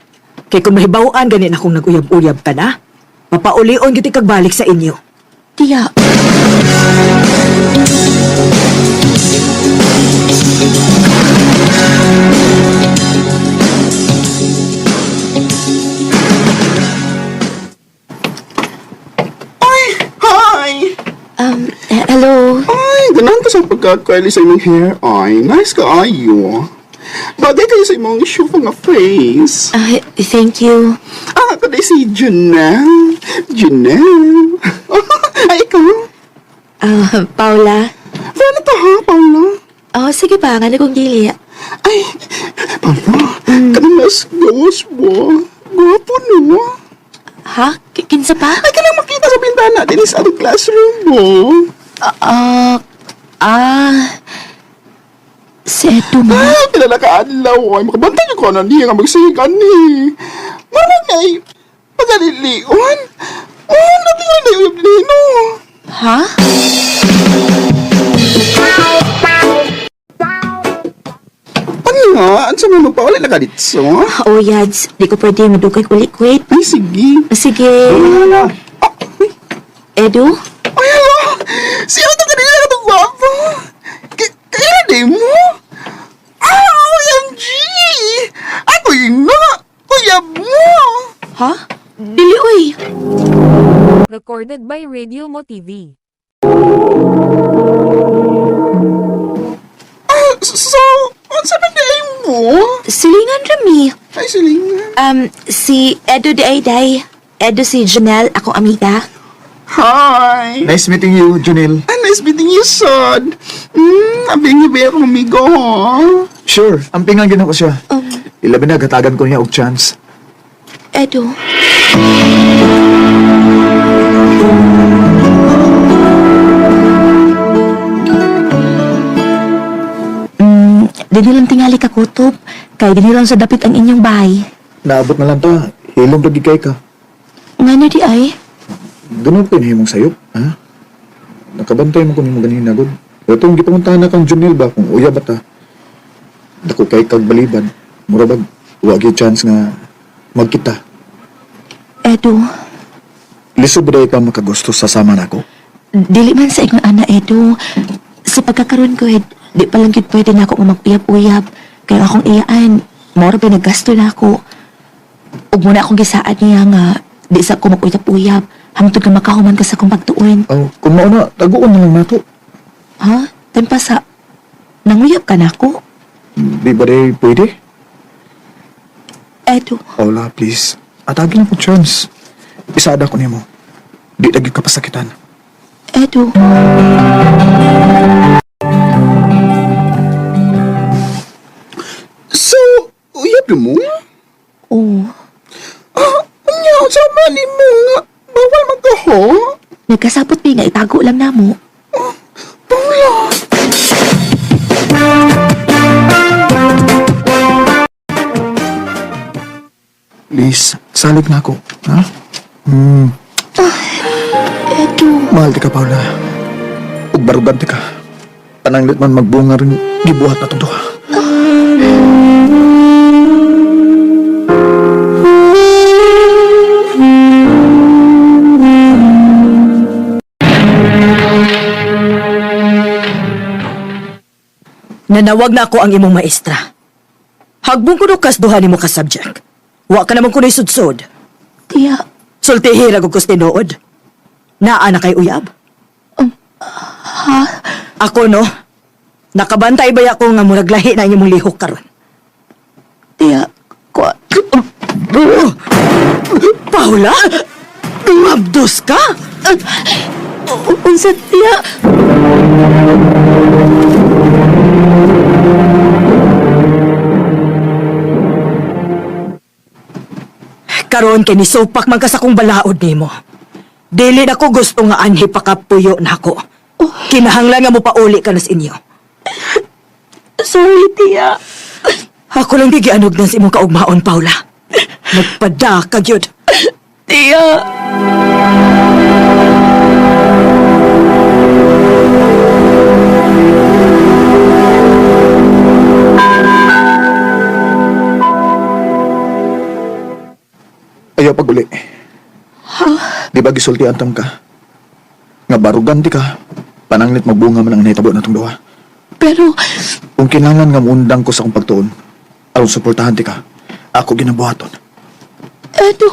Kay kung mahibaw-an ganin akong nag-uyab-uyab ka na, papaulion gyud ikag balik sa inyo. Tiya. Hi! Hello. Ay, ganahan ka sa pagkakaili sa imong hair. Ay, nice ka ayo. Bagay kayo sa imong shoe nga face. Thank you. Kaday si Janelle. Janelle. Ay, ikaw. Paula. Paano to ha, Paula? Oh, sige pa. Nga kong dili. Ay, Paula. Kanang mas gawas mo. Gwapo no. Ha? Kinsa pa? Ay, kailang makita sa bintana din sa ating classroom mo. Si Edo mo. Ay, pinalakaadlaw. Ay, makabantay niyo ko na niya nga magsigan ni. Marang ay, pagalilion. Oh, natin nga naiuyab nino. Ha? Ano nga? Ano sa mga magpawala na ka dito? Oh, Yads. Di ko pwede madugay kulit-kulit. Ay, sige. Sige. Wala. Edo? Ay, hala! Siya ito kanina na itong gwapo! Kaya di mo? OMG! Ako yun na! Kuya mo! Ha? Dili, uy. Recorded by Radio Mo TV. So, ano sa nagay mo? Silingan rami. Ay, silingan. Si Edo Day. Edo si Janelle, akong amiga. Hi! Nice meeting you, Junil. Nice meeting you, son. Abing nga ba akong amigo, ha? Sure, ampingan gina ko siya. Ilabi na, gatagan ko niya og chance. Edo. Dili lang tingali ka kutob. Kay dili lang sa dapit ang inyong bahay. Naabot na lang ta, hilong pagigay ka. Nga na di ay. Doon ko hinahimong sayop, ha? Nakabantay mo kung yung ganina, good. Pero itong gipuntahan na kang Junil ba, kung uya ba ta? Dako kay kag baliban. Murabag, wag yung chance nga magkita. Edo. Lisod ba ka makagusto sa sama na ko? Dili man sa ikong ana, Edo. Sa pagkakaroon ko, di pa lang yun pwede na ako mag-uyab-uyab. Kaya akong iyaan, mora ba naggasto na ako. Huwag muna akong gisaad niya nga, di sa ako mag-uyab-uyab. Hangtod ka makahuman ka sa kong pagtuon. Oh, kung mauna, taguon na lang nato. Ha? Tempa sa... Nanguyab ka na ako? Di ba rin pwede? Edo. Paula, please. Atagin ako chance. Isada ko nimo. Di lagi ka pasakitan. Edo. So, uyab na mo? Oo. Anya, sama ni mo nga. Bawal magkaho? Nagkasapot pa nga itago lang na mo. Paula! Please, salig na ako. Ha? Mahal di ka, Paula. Ug barugan di ka. Pananglit man magbunga rin gibuhat na itong duha. Nanawag na ako ang imong maestra. Hagbong kuno kas duha nimo ka subject. Wa ka naman kuno'y sudsod. Tiya, Sultihira ko kus tinuod. Naa na kay uyab. Ako no, nakabantay ba ako nga murag lahi na imong lihok karon? tiya, Paula? Mabdos ka? unsa tiya? Karon kay nisupak man ka sa kong balaod nimo. Dili na ko gusto nga anhi pakapuyo na ako. Kinahanglan nga mo pauli ka na sa inyo. Sorry, tiya. Ako lang gigianog na sa imong kaugmaon, Paula. Nagpada ka gyud. Tiya. Ayaw paguli. Di ba gisulti antam ka? Nga barugan di ka. Pananglit magbunga man ang nahitabo na itong duha. Pero, Kung kinahanglan nga muundang ko sa akong pagtuon, aron suportahan ti ka, ako ginabuhaton. eto,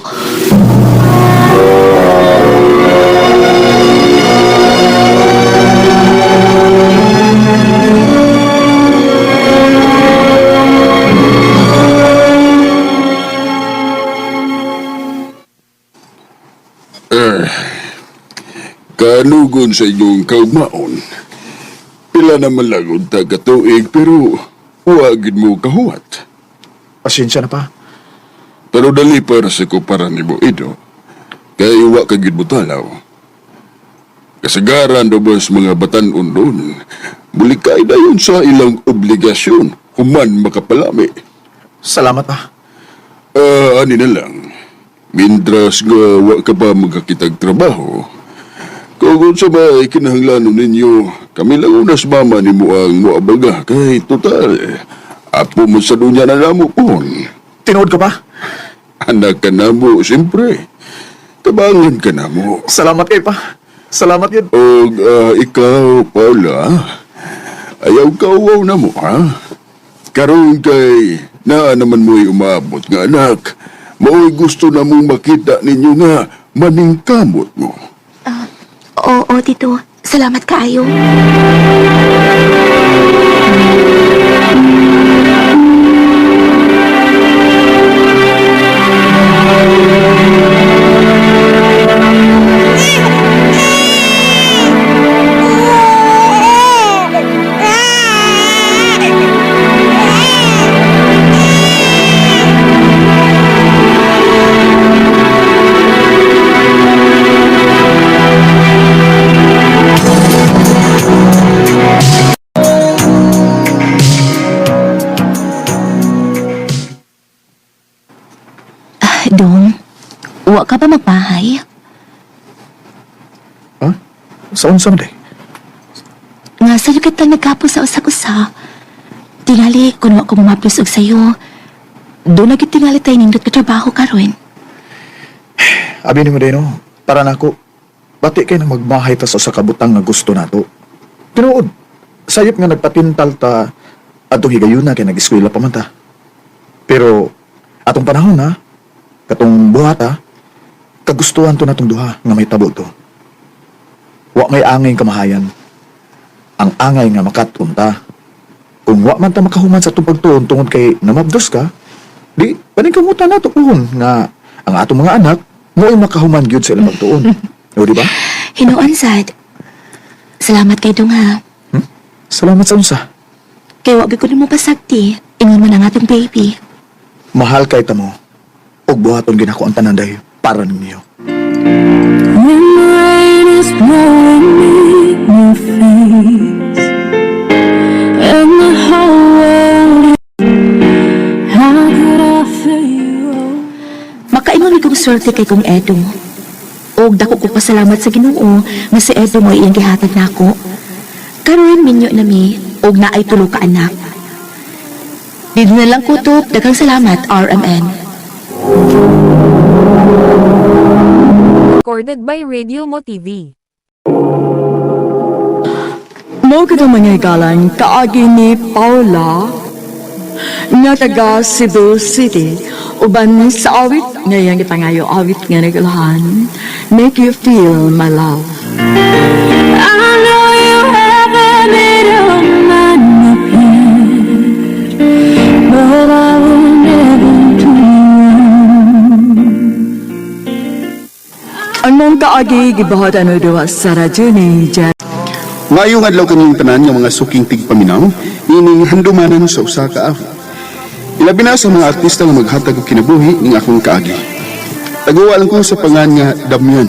Kanugon sa inyong kaugmaon. Pila naman lang unta katuig pero huwagin mo kahuwat. Pasensya na pa. Pero dali para sa kuparan ni mo ito. Kaya iwa ka gid mo talaw. Kasagaran do ba sa mga batan-on doon. Bulikay na yun sa ilang obligasyon. Human makapalami. Salamat pa. Ani na lang. Mintras nga wa ka pa magkakitag trabaho, kung sa may kinahanglanon ninyo, kami lang unas mama ni mo ang muabaga kay total. Apo mo sa dunya na namo pon. Tinood ka pa? Anak ka na mo, siyempre. Tabangan ka na mo. Salamat kay pa. Salamat yun. O ikaw, Paula, ayaw kauwaw na mo, ha? Karoon kay na naman mo'y umabot nga anak. Mao'y gusto na mong makita ninyo nga maningkamot mo. Oo, Tito. Salamat kaayo. Dong, wa ka ba magbahay? Ha? Saan day? Nga sa'yo kita nagkapo sa usa-usa. Tingali, kung wa ko mumaplos og sa'yo, doon na tingali tayo nindot ka trabaho karon. Abi ni mo din, no? Para na ako. Bati kayo nang magmahay ta sa kabutang nga gusto nato. Tinuod, sayop nga nagpatintal ta atong higayuna kay nag-eskwela pa man ta. Pero atong panahon na, katong buhata, kagustuhan to natong duha nga may tabo to. Wa may angay kamahayan. Ang angay nga makatunta. Kung wa man ta makahuman sa itong pagtuon tungod kay namabdos ka, di paningkamutan nato pohon nga ang atong mga anak mo'y makahuman gyud sa ilang pagtuon. O di ba? Hinuon sad. Salamat kay Dong ha. Salamat sa unsa. Kay wag ko nimo pasagti. Ingon man ang atong baby. Mahal kay ta mo. Og buhaton ginako ang tananday para ninyo. When the rain is blowing in your face and the whole world how could I feel? Makaingon kong swerte kay kong Edo. Og dako ko pasalamat sa Ginoo nga si Edo mo iyang gihatag nako. Karon minyo na mi og naay tulo ka anak. Dito na lang kutob, daghang salamat RMN. Recorded by Radio Mo TV. Mo ka mga galang kaagi ni Paula nga taga Cebu City uban sa awit ngayang gipangayo awit nga nagalahan Make You Feel My Love. I know you haven't made up my mind, but I will never do. Ang mong kaagi gibahatan o duwa sa radyo ni Jan. Ngayong adlaw kanyang tanan nga mga suking tigpaminaw, ining handumanan sa usa ka awit. Ilabi na sa mga artista nga maghatag og kinabuhi ning akong kaagi. Taguwa lang ko sa pangan nga Damian.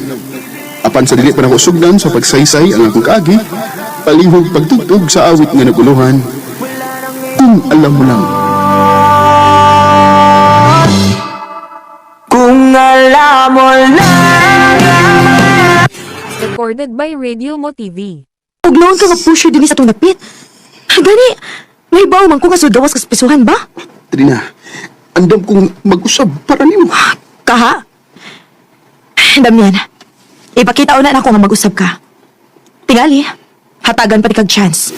Apan sa dili pa nako sugdan sa pagsaysay ang akong kaagi, palihog pagtugtog sa awit nga naguluhan. Kung alam mo lang. Kung alam mo lang. Recorded by Radio Mo TV. Huwag noon ka mag-push din sa itong napit. Gani, may baw man ko nga sudawas ka sa pisuhan ba? Trina, andam kong mag-usab para nimo. Kaha? Damian, ipakita na ako nga mag-usab ka. Tingali, hatagan pa di kag chance.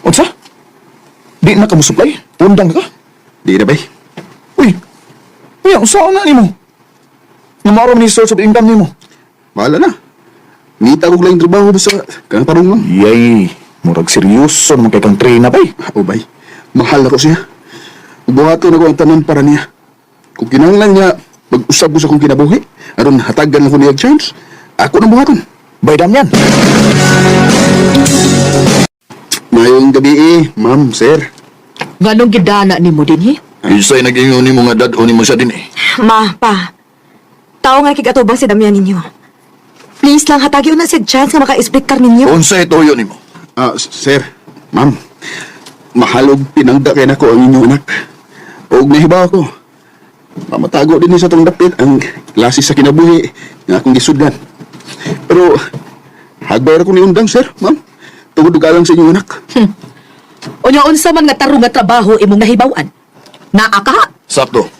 Unsa? Di na ka mo supply? Undang ka? Di na bay. Uy, uy, saan na ni mo? Namaro ni source of income ni mo. Bahala na. Ngita ko lang yung trabaho sa kanang parong lang. Yay, murag seryoso naman kay kang trainer bay. O bay, mahal ako siya. Buhato na ko ang tanan para niya. Kung kinahanglan niya, mag-usab ko sa kong kinabuhi. Aron hatagan lang ko niya chance. Ako nang buhaton. Bay Damian. Mayong gabi ma'am, sir. Ganong gidana ni mo din, Isa'y nag-ingon ni mo nga dad o ni mo siya din Ma, pa. Tao nga kigatubang si Damian ninyo. Please lang, hatagi na siya chance na maka-explicar ninyo. Unsa'y toyo ni mo? Sir, ma'am. Mahalog pinangda kay nako ang inyong anak. Og nahibaw ko. Mamatago din sa tong dapit ang klase sa kinabuhi nga akong gisudlan. Pero hagbayar ko ni undang, sir, ma'am. Tungod og alang sa inyong anak. Unya-unsa man nga tarong nga trabaho imong nahibawan. Naa ka? Sakto.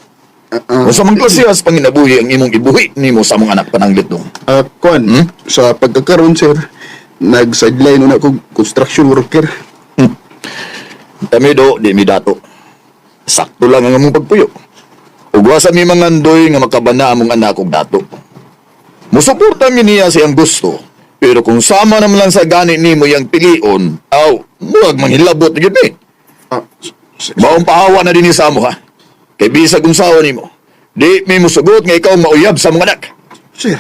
O sa mga klasiyas panginabuhi ang imong ibuhi ni mo sa mong anak pananglit dong. Kuan, sa pagkakaroon, sir, nag-sideline na ako construction worker. Kami do, di mi dato. Sakto lang ang among pagpuyo. Ugwasan mi mangandoy nga makabana among anak og dato. Musuporta mi niya siyang gusto. Pero kung sama naman lang sa gani nimo yang pilion, muwag manghilabot gyud mi. Baong pahawa na din sa mo ha. Kay bisag kung sawa nimo. Di mi musugot nga ikaw mauyab sa mga anak. Sir.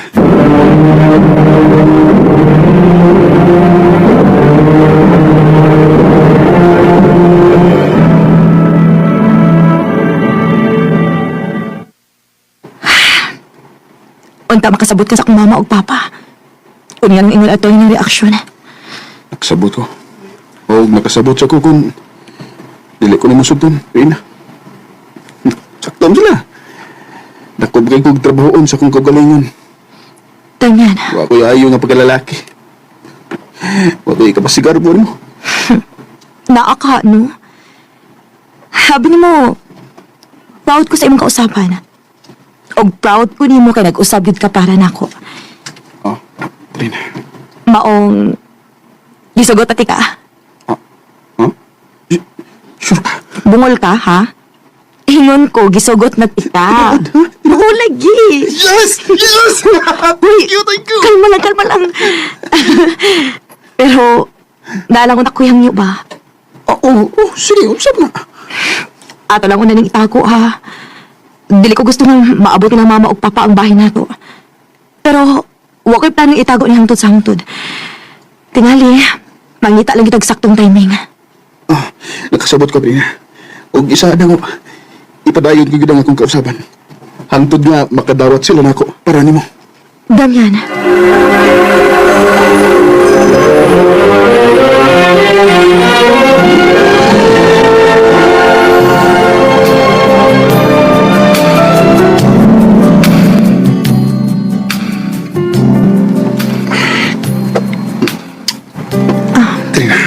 Unta makasabot ka sa akong mama o papa. Unya nang ingon ato yung reaksyon. Nakasabot ko. O nakasabot sa ko kung dili ko na masudton. Rina. Saktom sila. Nakubgay kong trabahoon sa kong kagalingon. Damian, Wa ko'y ayaw nga pagkalalaki. Wa ko'y kapasigar po mo. naa ka, no? Sabi ni mo, proud ko sa imong kausapan. Og proud ko ni mo kay nag-usab gid ka para nako. Oh, Rina. Maong gisugot pati ka. Huh? Sure ka? Bungol ka, ha? Ingon ko, gisugot na kita. Bungol lagi. Yes! Yes! Uy, Thank you! kalma lang. Pero, naalangon ako yung niyo ba? Sige, usap na. Ato lang una ning itago, ha? Dili ko gusto nga maabot ng mama o papa ang bahay nato. Pero, wa ko'y planong itago ni hangtod sa hangtod. Tingali, mangita lang kitag saktong timing. Nakasabot ka, Rina. Og isa na ko, ipadayon ko gid ang akong kausapan. Hangtod nga makadawat sila nako para nimo. Damian. Trina,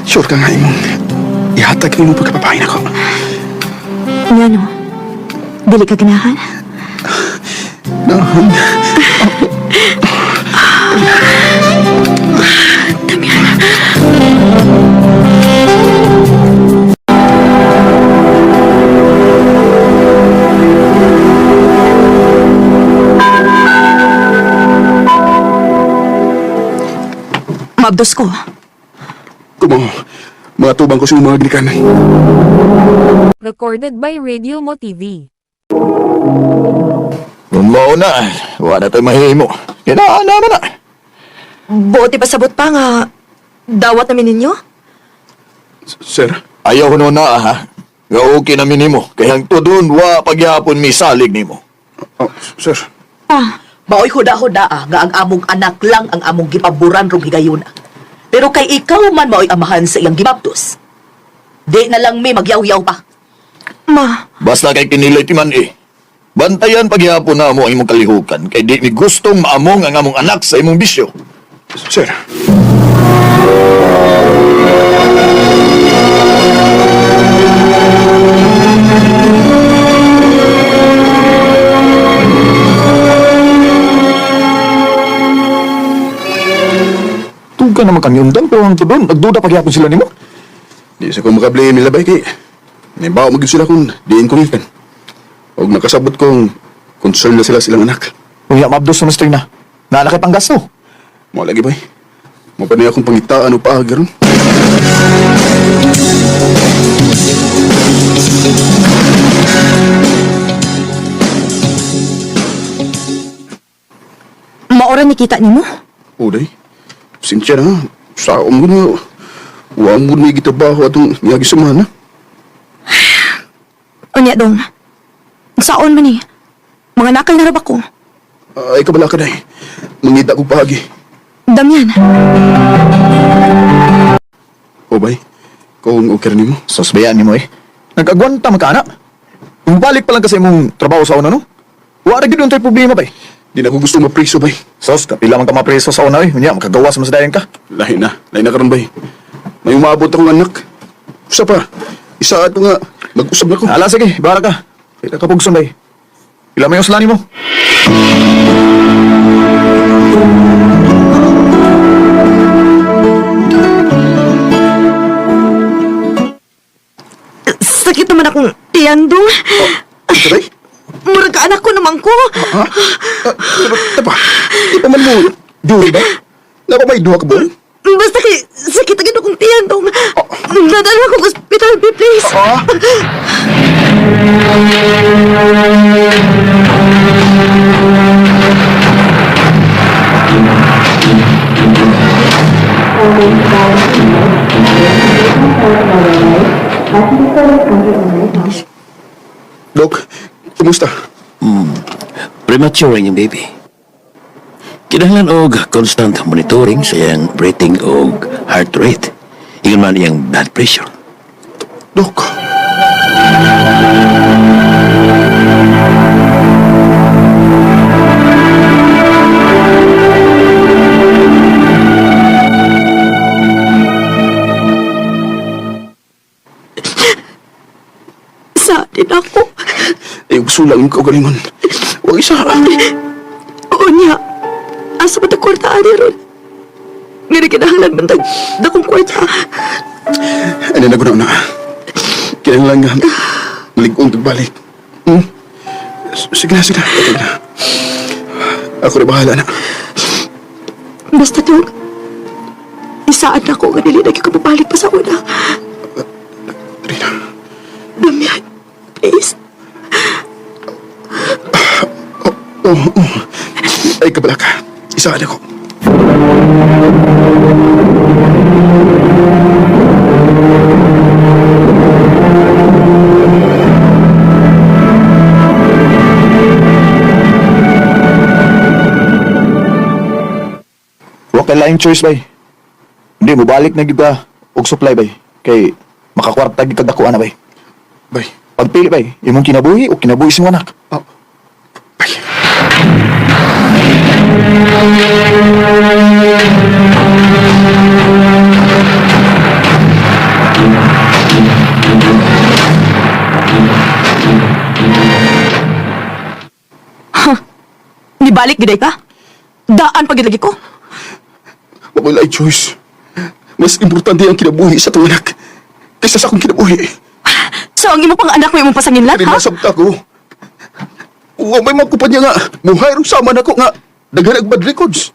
sure ka nga imong ihatag mo pagkapapahin ako. Nga no? Dili ka ganahan? Nahan. Mabdos ko. Kumo, mga tubang ko sa mga ginikanan. Recorded by Radio Mo TV. Kung mauna, wala tayo mahimo. Kinaan naman na. Buti pasabot pa nga. Dawat namin ninyo? Sir, Ayaw ko na ha. Nga okay namin nimo. Kaya ang tudun, wa pagyapon mi salig nimo. sir. Baoy huda-huda nga ang among anak lang ang among gipaburan rong higayuna. Pero kay ikaw man maoy amahan sa iyang gimaptos. Di na lang may magyaw-yaw pa. Ma, Basta kay kinilay timan eh. Bantayan pagyapon na mo ang imong kalihukan. Kay di ni gustong maamong ang among anak sa imong bisyo. Sir. Tuga naman kami undang, pero ang tudon, nagduda pagyapon sila nimo. Di sa ko makablame nila ba kay. Nabawa magig sila kung diin ko ikan. Og nakasabot kong concern na sila silang anak. Unya, mabdos sa Mr. na. Naalaki pang gasto. Mo lagi ba? Mo pa niya akong pangitaan o paagi ron. maora ni kita nimo? Uday. Sinsya na. Sa mo na. Wa mo na gitabaho atong niyagi sumana. Unya dong. Saon man ni? Mga nakay na ko. Ay kabala ka day. Mangita ko paagi. Damian. O bay. Kung okay rin mo. Sasbayaan nimo eh. Nag-agwanta man ka, anak. Kung balik pa lang kasi mong trabaho sa una, no? Wala gid yung problema ba eh. Di na ko gusto mapriso bay. Sos, kapila man ka mapreso sa una eh. Unya, makagawa sa masadayan ka. Lahi na karon bay. May umabot akong anak. Usa pa. Isa ato nga. Mag-usab na ko. Ala, sige, bara ka. Kita ka pugson ba eh. Ila may uslani mo. Sakit naman akong tiyan dong. Ito bay? Murag ka anak ko naman ko. Ha? Tapa. Di pa man mo. Duri ba? Napabay duha ka ba? Basta kay sakit agad akong tiyan dong. Nadala ko sa hospital, please. Dok, kumusta? Premature ang iyong baby. Kinahanglan og constant monitoring sa iyang breathing og heart rate. Ingon man iyang blood pressure. Dok. Sa din ako. Ay, gusto lang yung kaugalingon. Huwag isa. Unya. Asa ba kwarta ani ron? Ngani kinahanglan man dakong kwarta. Ano na guna na? Kailan lang nga. Maligong tagbalik. Sige na, sige na. Okay na. Ako na bahala na. Basta dong. Isaan ako nga dili na ko pabalik pa sa una. Rina. Damian, please. Ay, kabala ka. Isaan ako. Huwag ka laing choice ba eh. Hindi mo balik na kita. og supply bay. Kay makakwarta gid kag dako ana bay. Bay. Pagpili bay, imong kinabuhi o kinabuhi sa imong anak. Nibalik giday ka? Daan pagid lagi ko. Wala ay choice. Mas importante ang kinabuhi sa itong anak kaysa sa akong kinabuhi. So ang imo pang anak mo imong pasanginlat, ha? Rinasabta ko. Wa may magkumpanya nga. Muhay rin sama na ko nga. Daghan bad records.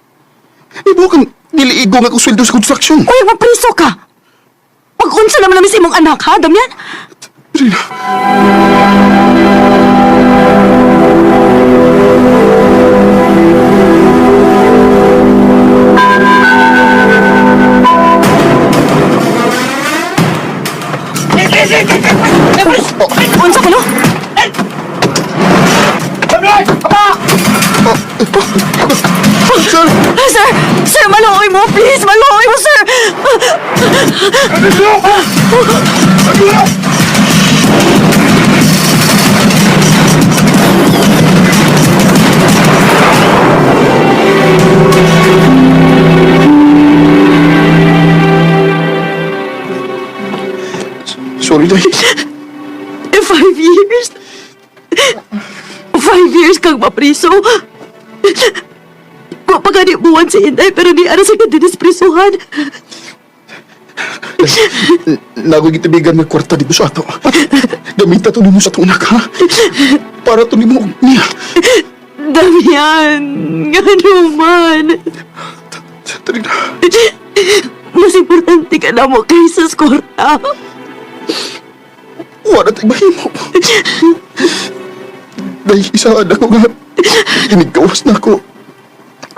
Ibo kang niliigo nga kong sweldo sa construction. Uy, mapriso ka! Pag-unsa naman namin sa imong anak, ha, Damian? Rina. Unsa ka, no? Sir! Sir! Sir, maluoy mo! Please, maluoy mo, sir! Sorry, Day. 5 years? 5 years kang mapriso? Pagkani buwan si Inday, pero di ara sa kadinisprisuhan. Nagoy gitibigan may kwarta dito sa ato. Gamita to nimo sa itong anak, ha? Para to nimo niya. Damian, nga naman. Trina. Mas importante ka na mo kaysa sa kwarta. Wala tayo mahimo. Dahil isa na ko nga. Inigkawas na ko.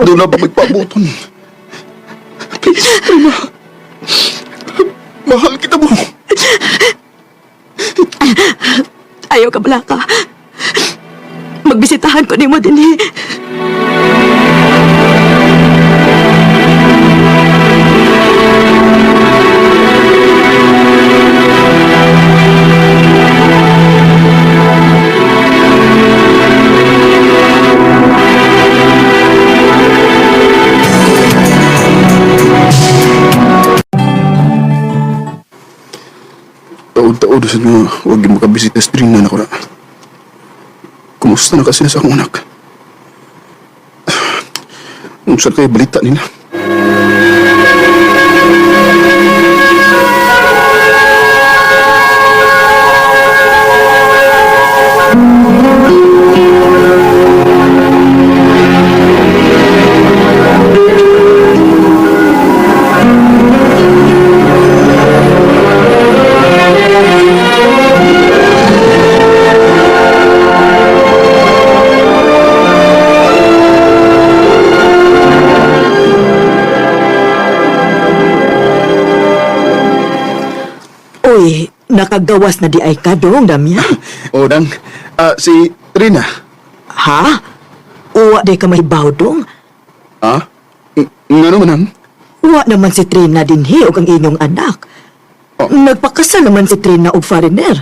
Doon na ba magpabuton? Please, Prima. Mahal kita mo. Ayaw ka bala ka. Magbisitahan ko ni mo din eh. Taon-taon sa nga, huwag yung makabisita sa Trina na ko na. Kumusta na kasi na sa akong anak? Kung saan kayo balita nila? Uy, nakagawas na di ay ka dong, Damian. O, Dang. Si Trina. Ha? Uwa di ka mahibaw dong. Ha? Nga naman, Ang? Uwa naman si Trina din hi o ang inyong anak. Oh. Nagpakasal naman si Trina og foreigner.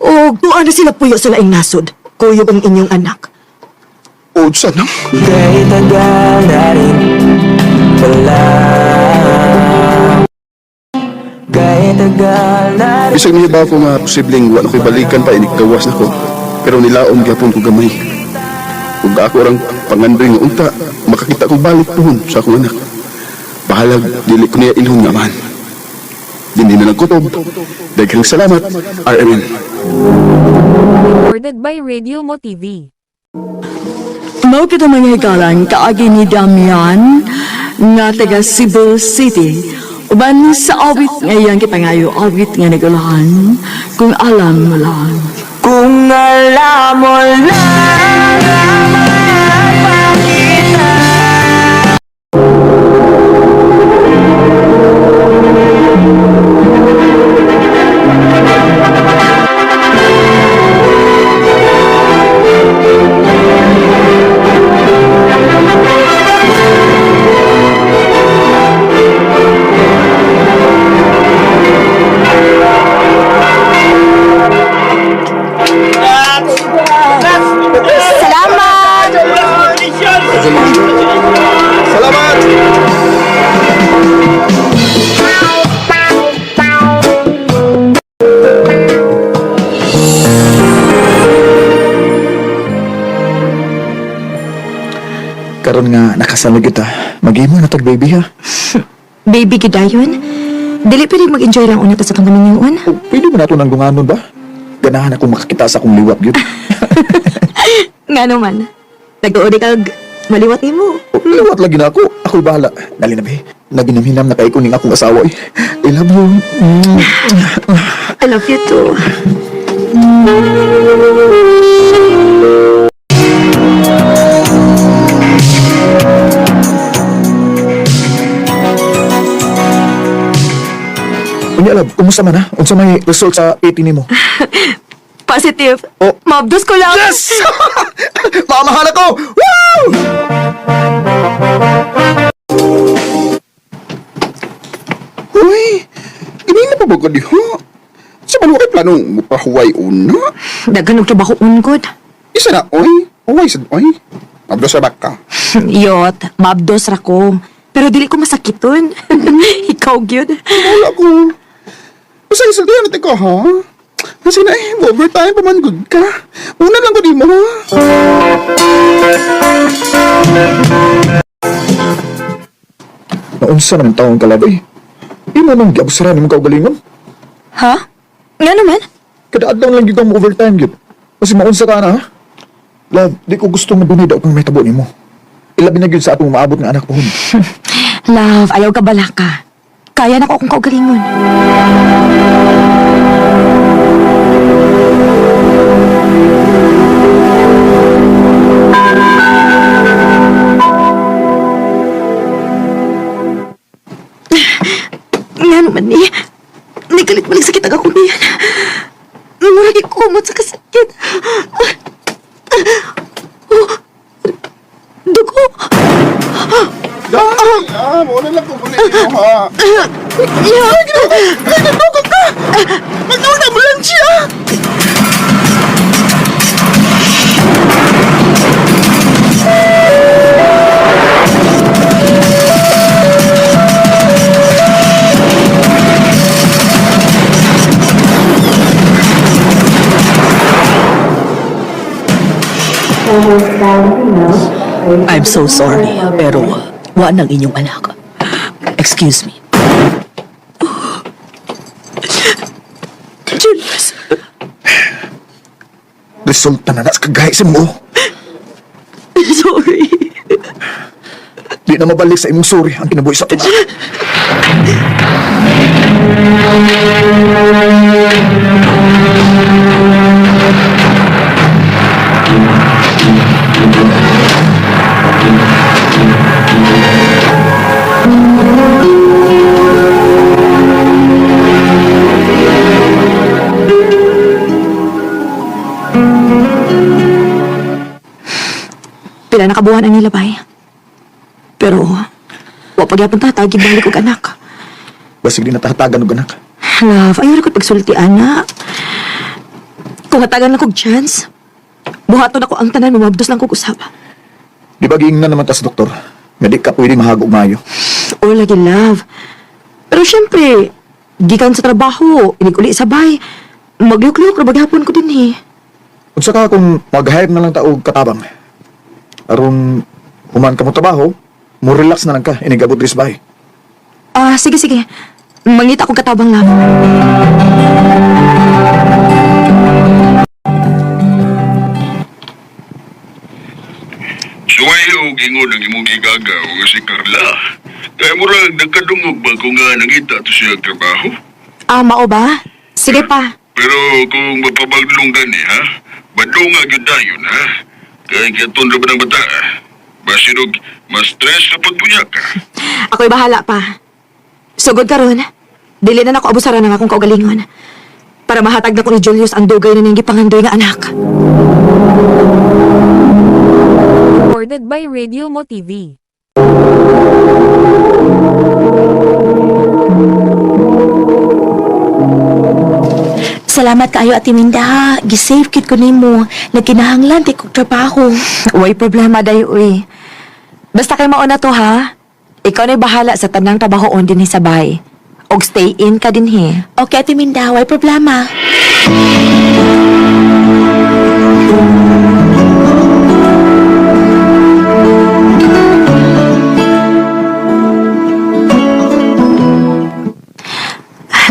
O tuwa na sila puyo sa laing nasod. Kuyog ang inyong anak. O, saan, Ang? Kahit tagal na rin pala. Kahit tagal na rin. Bisag may iba ko nga posibleng wala ko'y balikan pa, inigkawas na ko. Pero nilaom gyapon ko gamay. Kung ako orang pangandoy nga unta, makakita ko balik pohon sa akong anak. Bahalag, dili ko niya ilhon nga man. Dindi na nagkutob. Daghang salamat, RMN. Recorded by Radio Mo TV. Mao kita mga hikalan kaagi ni Damian nga taga Cebu City. Uban sa awit ngayon kita ngayo awit nga nagulahan kung alam mo lang. Kung alam mo lang karon nga nakasal na kita, mag-imo na tag baby ha. Baby gidayon. Dili pwede mag-enjoy lang una ta sa tong kaminyuan. O, pwede mo na ito ng dunganon ba? Ganahan akong makakita sa akong liwat yun. Nga naman. Nag-uudi kag maliwat nimo. O, liwat lagi na ako. Ako'y bahala. Dali na, be. Naginamhinam na kay kuning akong asawa eh. I love you. I love you too. Unya, love, kumusta man ha? Unsa may result sa PT nimo? Positive. Oh. Mabdos ko lang. Yes! Mamahal ako! Woo! Uy, ganina pa ba ka diha? Sa maluwa planong mupahuway una? Daghan og trabaho ungkod. Isa na, oy. Huway sa oy. Abdo sa baka. Yot, mabdos ra ko. Pero dili ko masakiton. Ikaw gyud. Wala ko. Basta isa diyan natin ko, ha? Kasi na overtime pa man good ka. Una lang ko di mo, ha? Naunsa naman taong kalabay. Imo nang giabusara nimo kaugalingon. Ha? Nga naman? Kada adlaw lang gyud mo overtime gyud. Kasi maunsa ka na ha? Love, di ko gusto nga dunay daw kung may tabo nimo. Ilabi na gyud sa atong maabot nga anak pohon. Love, ayaw ka bala ka. Kaya na ko akong kaugalingon. Nga naman ni. Nagalit-balik sakit ang ako niyan. Muragi kumot sa kasakit. Oh, dugo. Dahil, muna lang ko muli mo, ha? Ay, nagdugo ka! Magtawag na ambulansya! I'm so sorry, pero wa nang inyong anak. Excuse me. Julius. Resulta na sa kagay sa mo. Sorry. Di na mabalik sa imong sorry ang kinabuhi sa tuwa. Pila na kabuhan ang nilabay. Pero, wa pagyapon tatag, gibalik og anak. Basig di natahatagan og anak. Love, ayaw rin ko pagsultian na. Kung hatagan lang kong chance, buhaton ako ang tanan, mamabdos lang kong usaba. Di ba giingnan naman tas doktor? Nga di ka pwede mahagog mayo. O lagi, love. Pero syempre, gikan sa trabaho, inig-uli sabay. Magliyok-liyok, rabagapon ko din eh. Unsa ka kung mag-hire na lang ta og katabang. Aron human ka mo trabaho, mo relax na lang ka, inigabot ris bahay. Ah, sige, sige. Mangita akong katabang, love. Suway o gingon ang imong gigagaw nga si Carla. Kaya murag nagkadungog ba kung nga nangita to siya ang trabaho? Ah, mao ba? Sige pa. Pero kung mapabaglong gani, ha? Badunga yun tayo, ha? Kaya kiyaton na ba ng bata? Basinog, mas stress na pagbunya ka. Ako'y bahala pa. Sugod ka ron. Dili na ako abusaran ng akong kaugalingon. Para mahatag na ko ni Julius ang dugay na niyang gipangandoy nga anak. Recorded by Radio Mo TV. Salamat kaayo Ate Minda ha. Gisave kit ko nimo. Nagkinahanglan di kog trabaho. Way problema dayo uy. Basta kay mauna to ha. Ikaw na'y bahala sa tanang trabahoon din sa bahay. Og stay in ka din he. Okay Ate Minda, way problema.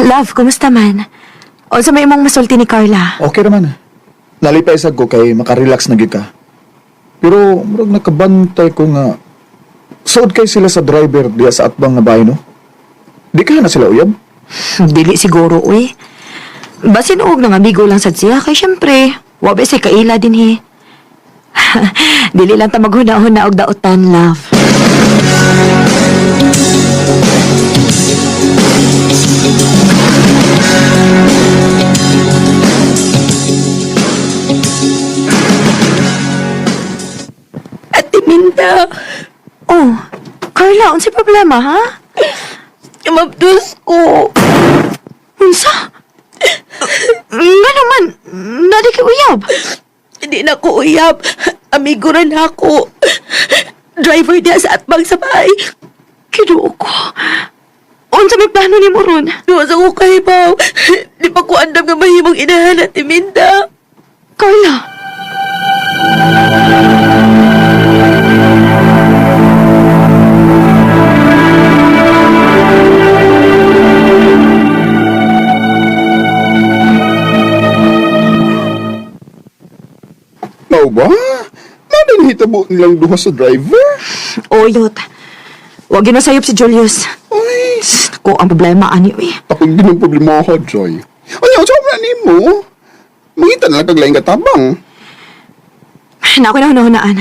Love, kumusta man? O sa may imong masulti ni Carla? Okay naman. Nalipay sa ko kay makarelax na gyud ka. Pero murag nakabantay ko nga suod kay sila sa driver diya sa atbang nga bahay no. Di ka na sila uyab? Dili siguro, uy. Basin og nang amigo lang sad siya, kay syempre, wabe si kaila din he. Dili lang ta maghuna-huna og daotan, love. Ate Minda, Oh, Carla, unsay problema, ha? mabdus ko. Unsa? Nga naman, nadi kay uyab. Hindi na ko uyab. Amigo rin ako. Driver niya sa atbang sa bahay. Kinuo ko. Unsa may plano ni mo ron? Duwas ako kahibaw. Di pa ko andam nga mahimong inahan at Minda. Carla. Mao ba? Nanang hitabo nilang duha sa driver? Oyot. Huwag yun nasayop si Julius. Ay, Ako ang problema, ani, uy. ako din ang problema ko, Joy. Ano, sa ni mo? Mangita na lang kaglaing katabang. Na ako na hunahunaan.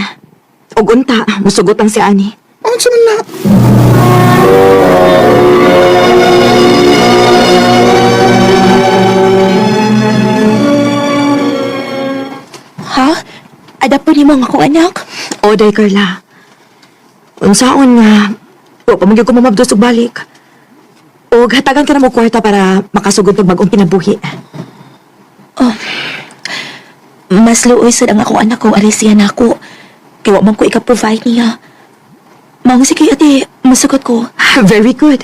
Og unta, musugot ang si Ani. Ano sa man na? Ha? Ada po ni mga akong anak? O, day, Carla. Unsaon nga, o, pamagyo ko mamabdos og balik. O, hatagan ka na mo kwarta para makasugod pag bagong pinabuhi. Mas luoy sa ang akong anak ko, alisiya na ako. Kaya man ko ika-provide niya. Maong sige ate, masugot ko. Very good.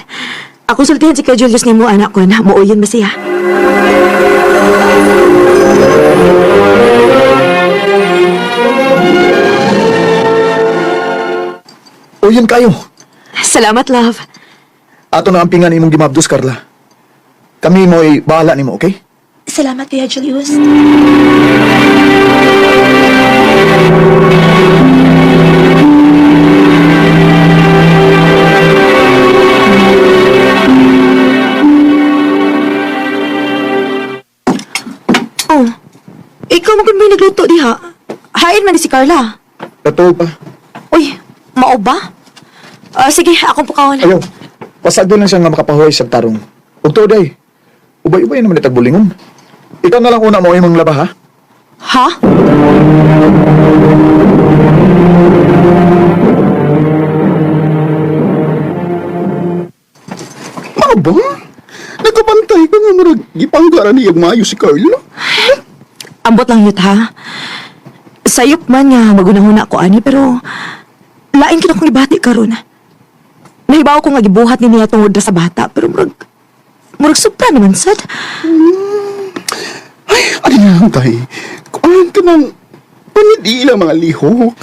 Ako sultihan si Kuya Julius ni mo, anak ko, na muuyon ba siya? Uyan kayo. Salamat, love. Ato na ang pingan imong gimabdos, Carla. Kami mo'y bahala nimo, okay? Salamat Kuya Julius. Oh, ikaw magod may nagluto diha. Hain man ni si Carla. Totoo pa. Uy, mao ba? Sige, akong pukawan. Ayaw. Pasag doon lang siya nga makapahuay sa tarong. Ug to day. Ubay-ubay naman itag bulingon. Ikaw na lang una mo imong laba, ha? Ha? Ano ba? Nagkabantay ka nga marag gipanggara niyag maayo si Carla. Ambot lang yun, ha? Sayop man nga magunahuna ko, ani, pero lain ka na kong ibati karon. Nahibaw ko nga gibuhat ni niya tungod na sa bata, pero murag supra naman, sad. Ay, ano na lang tayo? Kung ka ng paniti lang mga lihok.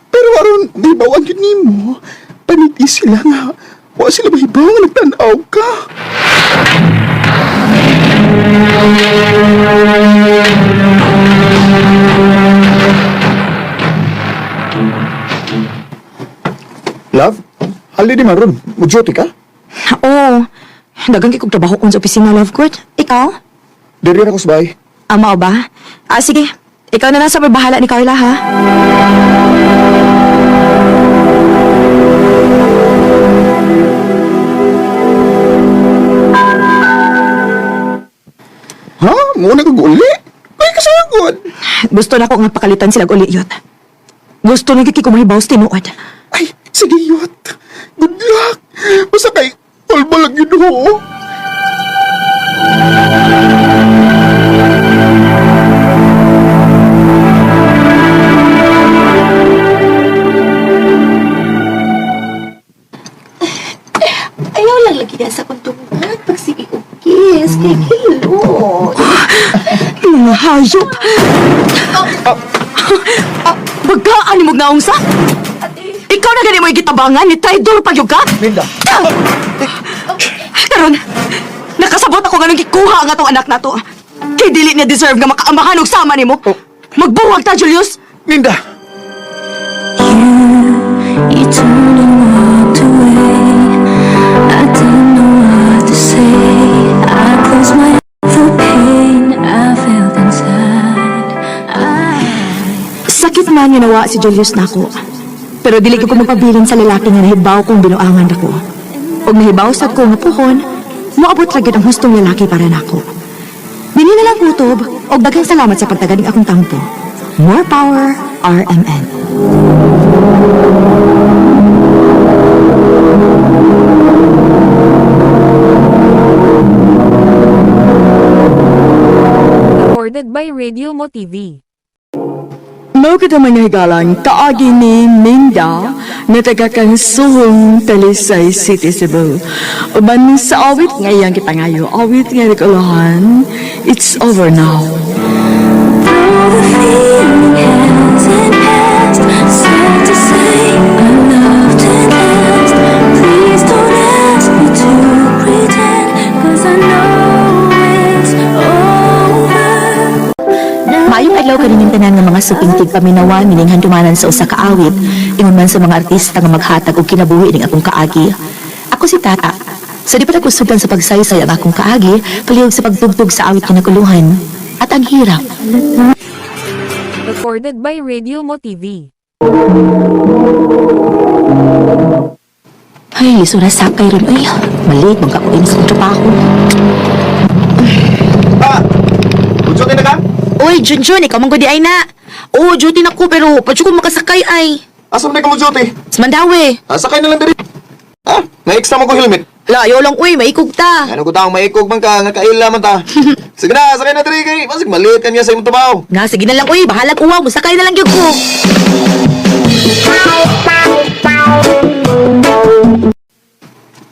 Pero aron, nahibawan yun ni mo. Paniti sila nga. Wa sila mahibaw nga nagtanaw ka. Love? Hali di man ron. Mudyote ka? Oo, dagang kay kong trabaho kung sa opisina, love court. Ikaw? Diri na ko sa bahay. Mao ba? Sige. Ikaw na lang sa bahala ni Carla, ha? Ha? Muna kag uli? Ay, kasagod. Gusto na ko nga pakalitan sila uli, yot. Gusto na kikikumahibaw sa tinuod. Ay, sige yot. Good luck. Basta kay, ulbalag yun ho. Ayaw lang lagi na sa kuntungan. Pag sige ko kiss, kay kilot. Mga hayop! Bagaan ni Mugnaong sa? Ikaw na gani mo ikitabangan ni Traidor Pagyog ka? Linda! Karon, Kasabot ako nga nang gikuha nga tong anak na to. Kay dili niya deserve nga makaamahan og sama nimo. Magbuwag ta, Julius. Minda, You turned and walked away. I didn't know what to say. I closed my eyes, the pain I felt inside. Sakit man nga nawa si Julius nako. Pero dili ko magpabilin sa lalaki nga nahibaw kong binuangan ako. Og nahibaw sad ko nga puhon, moabot ra gyud ang hustong lalaki para nako. Dili na lang kutob og daghang salamat sa pagtaganing akong tampo. More power, RMN. Recorded by Radio Mo TV. Mao kita mga higalang kaagi ni Minda na taga-kansuhong Talisay City, Cebu. Uban sa awit ngayang kita ngayo, awit nga nagulahan, it's over now. Though the feeling hasn't passed, sad to say our love didn't last. Please don't ask me to pretend, 'cause I know it's over. Maayong adlaw kaninyong tanan nga mga supingtig paminawan mininghan tumanan sa usa ka awit ingon man sa mga artista nga maghatag og kinabuhi ning akong kaagi. Ako si Tata. Sa di pa nakusugan sa pagsaysay ang akong kaagi, palihog sa pagtugtog sa awit kinakuluhan. At ang hirap. Recorded by Radio Mo TV. Ay, sura sakay ron. Ay, maliit magkakuin sa trabaho. Gusto na ka? Uy, Junjun, ikaw man gudi ay na. Oo, duty na ko pero padyo ko makasakay ay. Asa mo na ka mo duty? Sa Mandawi. Sakay na lang diri. Na-extra mo ko helmet. Layo lang, uy, maikog ta. Ano ko taong maikog man ka, nga kaila man ta. Sige na, sakay na diri kay. Masig maliit ka niya sa imong trabaho. Nga, sige na lang, uy, bahala uwaw, musakay na lang yun ko.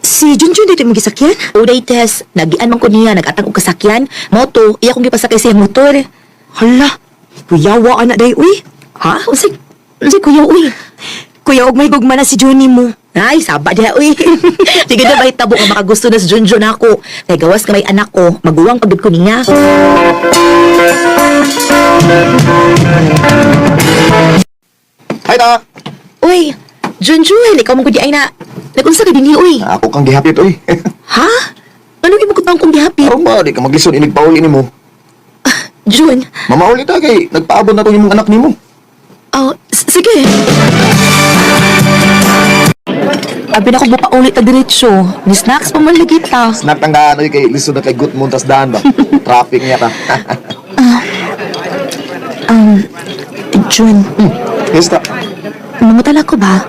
Si Junjun dito yung gisakyan? Uday, Tess. Nagian man ko niya, nag-atang og kasakyan. Moto, iya kong gipasakay sa iyang motor. Hala, kuyawa anak day, uy. Ha? Usig kuya, uy. Kuya, og may gugma na si Johnny mo. Ay, saba diha, uy. Sige na ba itabo nga makagusto na si Junjun ako. Kay gawas ka may anak ko, maguwang pagod ko niya. Hi, ta. Uy, Junjun, ikaw mong kudi ay na. Nagunsa ka din niya, uy. Ako kang gihapit, oy. Ha? Ano yung mga kong gihapit? Aron ba, di ka maglisod inig pauli ni mo. Jun, Mamauli ta kay, nagpaabot na to yung anak ni mo. sige. Abi na ko buka ulit na diretsyo. Ni snacks pa man lagi ta. Snack tang gaano kay lisod na kay good muntas daan ba? Traffic niya ta. Jun, Yes ta. mangutala ko ba?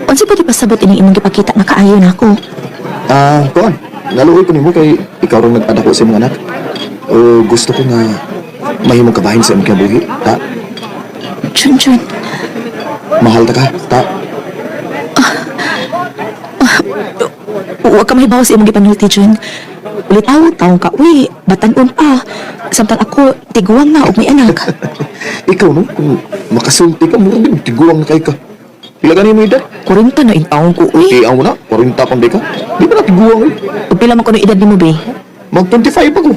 Unsa pa di pasabot ini imong gipakita nga kaayo na ako? Kuan. Naluoy ko nimo kay ikaw ron nagpadako sa imong anak. O gusto ko nga mahimong kabahin sa imong kinabuhi, ta. Jun, Mahal ta ka, ta. huwag ka mahibaw sa imong gipanulti, Jun. Ulit taong ka, uy, batan-on pa. Samtang ako, tiguang na, og may anak. Ikaw no, kung makasulti ka, mura din, tiguang na kay ka. Pila ka mo edad? 40 na itaong ko, uy. Iyaw mo na, 40 pang di ka. Di ba na tiguang eh? Ug pila man ko ng edad ni mo, be? Mag-25 ako.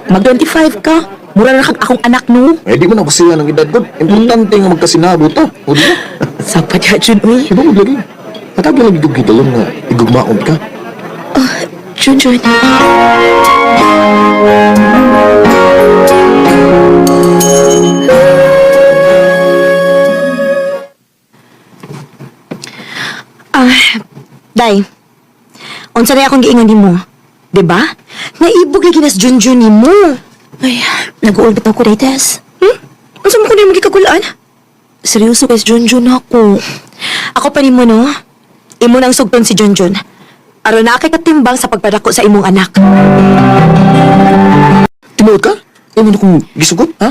Mag-25 ka. Mura na kag akong anak, no? Eh di mo na basihan ang edad ko. Importante nga magkasinabo ta. O di ba? Sapat ya, Jun, uy. Iba mo lagi. Patag lang igugidalon nga igugmaon ka. Jun. Day. Unsa na akong giingon nimo? Diba? Naibog lagi nas Junjun nimo. Ay, nag-uol bitaw ko, Tess. Unsa mo ko nimo gikagulaan? Seryoso kay Junjun ako. Ako pa nimo, no? Imo nang sugton si Junjun. Aron na kay katimbang sa pagpadako sa imong anak. Tinuod ka? Imo na kong gisugot, ha?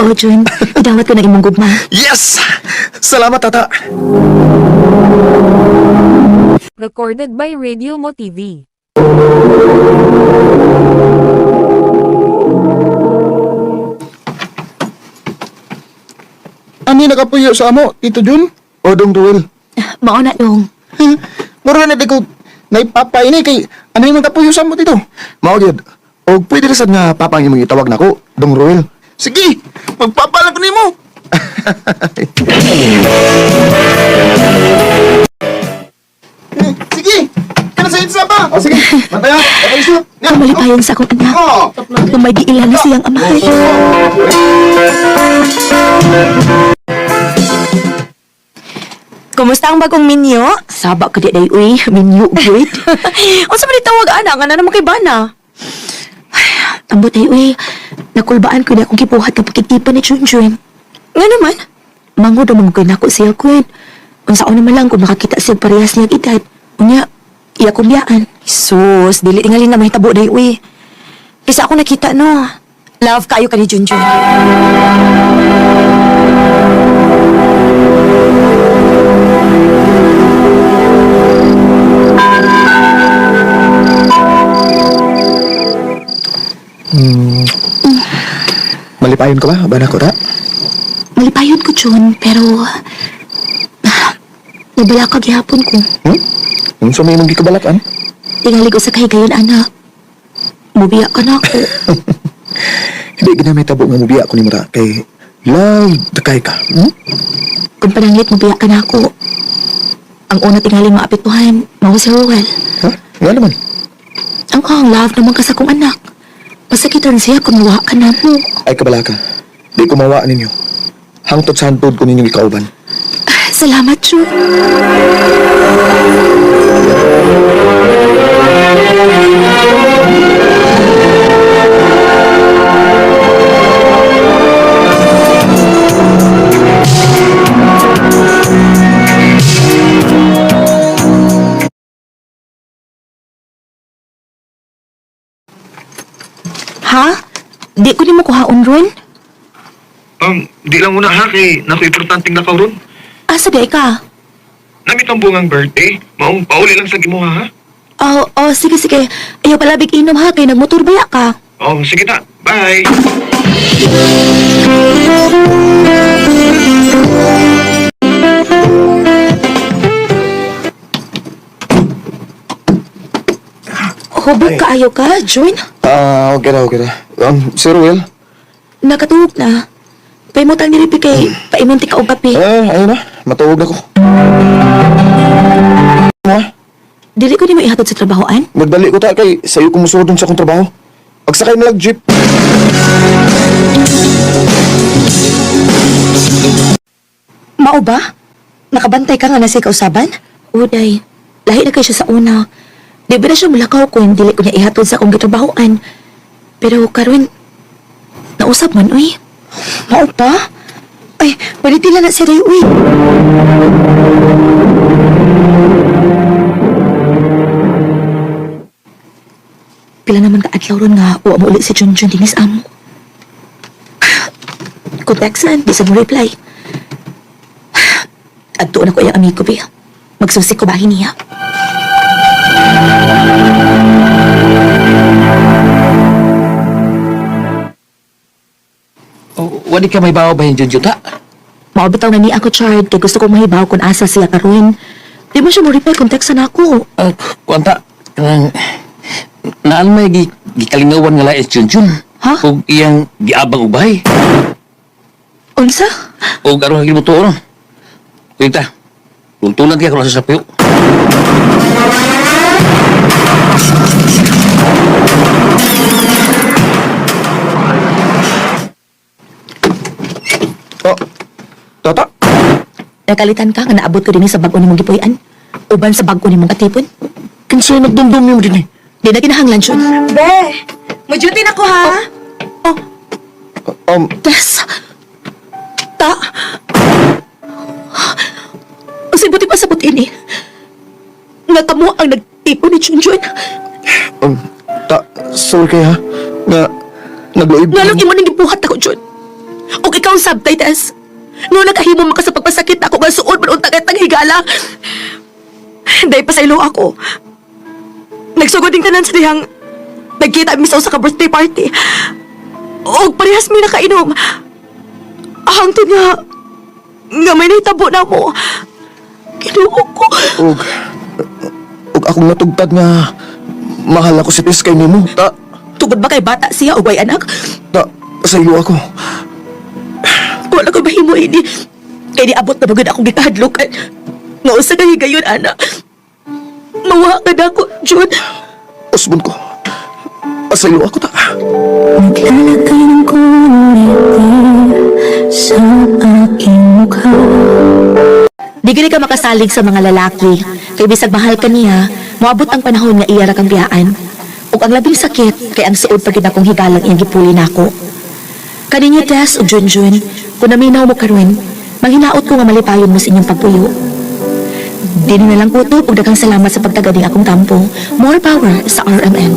Oh, Jun. Idawat ko na imong gugma. Yes! Salamat, tata. Recorded by Radio Mo TV. Ani nakapuyo sa amo, Tito Jun? O, Dong Ruel. Mao na dong. Mura na di ko naipapay ni kay Ano yung magkapuyosan mo dito? Mawagid. O pwede rin sad nga papang imong itawag na ko, Dong Roel. Sige, magpapalang ko nimo. Sige! Kana sa itsa ba? O sige, mataya. Okay, siya. Malipayon sa akong anak. Kung may giilan na siyang amahay. Kumusta ang bagong minyo? Sabak ka di day, uy. Minyo, great. O sa manitawag, anak, nga na naman kay Bana. Ambot ay, uy. Nakulbaan ko na akong kipuhat na pagkitipan ni Junjun. Nga naman. Mango daw mga na ako siya, Queen. Kung saan naman lang kung makakita siya parehas niyang edad. Unya, iya kumbiyaan. Sus, dili tingali na mahitabo day, uy. Isa ako nakita, no. Love kayo ka ni Junjun. Malipayon ka ba? Bana ko ta? Malipayon ko, Jun, pero... nabala ka gihapon ko. Kung sa may mong gikabalakan? Tingali ko sa kahigayon, anak. Mubiya ka na ako. Hindi ginamay tabo nga mubiya ko ni Mura kay love takay ka. Kung pananglit, mubiya ka na ako. Ang una tingali maapituhan, mao si Roel. Ha? Nga naman. Ang love naman ka sa kong anak. Masakitan siya kung mawa ka na mo. Ay kabalaka. Di ko mawaan ninyo. Hangtod sa hantod ko ninyong ikauban. Salamat, Jun. Ha? Di ko ni mo kuhaon, Ron? Di lang muna ha, kay naku-importanting nakaw ron. Asa di ka? Namit ang bungang birthday, maong pauli lang sa gimuha ha. Oh, sige. Ayaw pala big inom ha, kay nagmotor baya ka. Oh, sige ta. Bye! Hubog ka ayaw ka, Jun? Okay na. Sir Will? Nakatuhog na. Paimutang nilipi kay paimunti ka o kape. Ayun na. Matuwag na ko. Dili ko ni mo ihatod sa trabahoan? Magdali ko ta kay sa'yo kumusunod dun sa akong trabaho. Pagsakay na lang jeep. Mao ba? Nakabantay ka nga na siya kausaban? Uday, lahi na kayo siya sa una. Di ba na siya mulakaw ko yung dili ko niya ihatod sa akong gitrabahoan? Pero karon nausap man, uy. Mao pa? Ay, palitila na siya rin, uy. Pila naman ka adlaw ron nga uwa mo ulit si Junjun dinis amo. Kung textan, di sa mo reply. Adto na ko yung amigo, be. Magsusik ko bahin niya. Wadi ka may bawa ba yung Junjun ta? Maubitaw na ni ako, Chard, kay gusto kong mahibaw kung asa siya karon. Di mo siya mo reply kung textan ako. Kuwanta, kanang... Naan may gikalingawan nga lain si Junjun. Ha? O iyang giabang ubay. Unsa? O garo nga gibuto no? Kuwita, tuntunan kaya kung nasa sapiyo. Tata? Nakalitan ka nga naabot ko din sa bag-o ni mong gipuyan. Uban sa bag-o ni mong katipon. Kinsay nagdumdum yung din eh. Di na kinahanglan, Jun. Be, mo-duty na ko ha. Tess. Ta. Ang sibuti pa sa butin eh. Nga kamo ang nagtipon ni Junjun. Sorry kaya nga nagloib. Nga lang imo nang gibuhat ako, Jun. O ikaw ang sabtay, Tess. Noon nakahimo man ka sa pagpasakit ako nga suod man untang etang higala. Dahil pa sa ilo ako. Nagsugod din tanan sa dihang nagkita misaw sa ka-birthday party. O parehas mi nakainom. Hangtod nga may nahitabo na mo. Kinuog ko. Og akong natugtad nga mahal ako si Tess kay nimo. Tugod ba kay bata siya o way anak? Sa iyo ako. Wala ko mahimo ini. Kaya niabot na bagod akong gikahadlukan. Nga usa ka higayon, ana. Mawa ka na ako, Jud. Usbon ko. Sa iyo ako ta. Naglalagay ng kuliti sa aking mukha. Di gani ka makasalig sa mga lalaki. Kay bisag mahal ka niya, moabot ang panahon nga iya ra kang biyaan. Ug ang labing sakit, kay ang suod pagid akong higalang iyang gipuli nako. Kaninyo Tess ug Junjun, kung naminaw mo karon, manghinaot ko nga malipayon mo sa inyong pagpuyo. Dili na lang kutob ug daghang salamat sa pagtaganing akong kampo. More power sa RMN.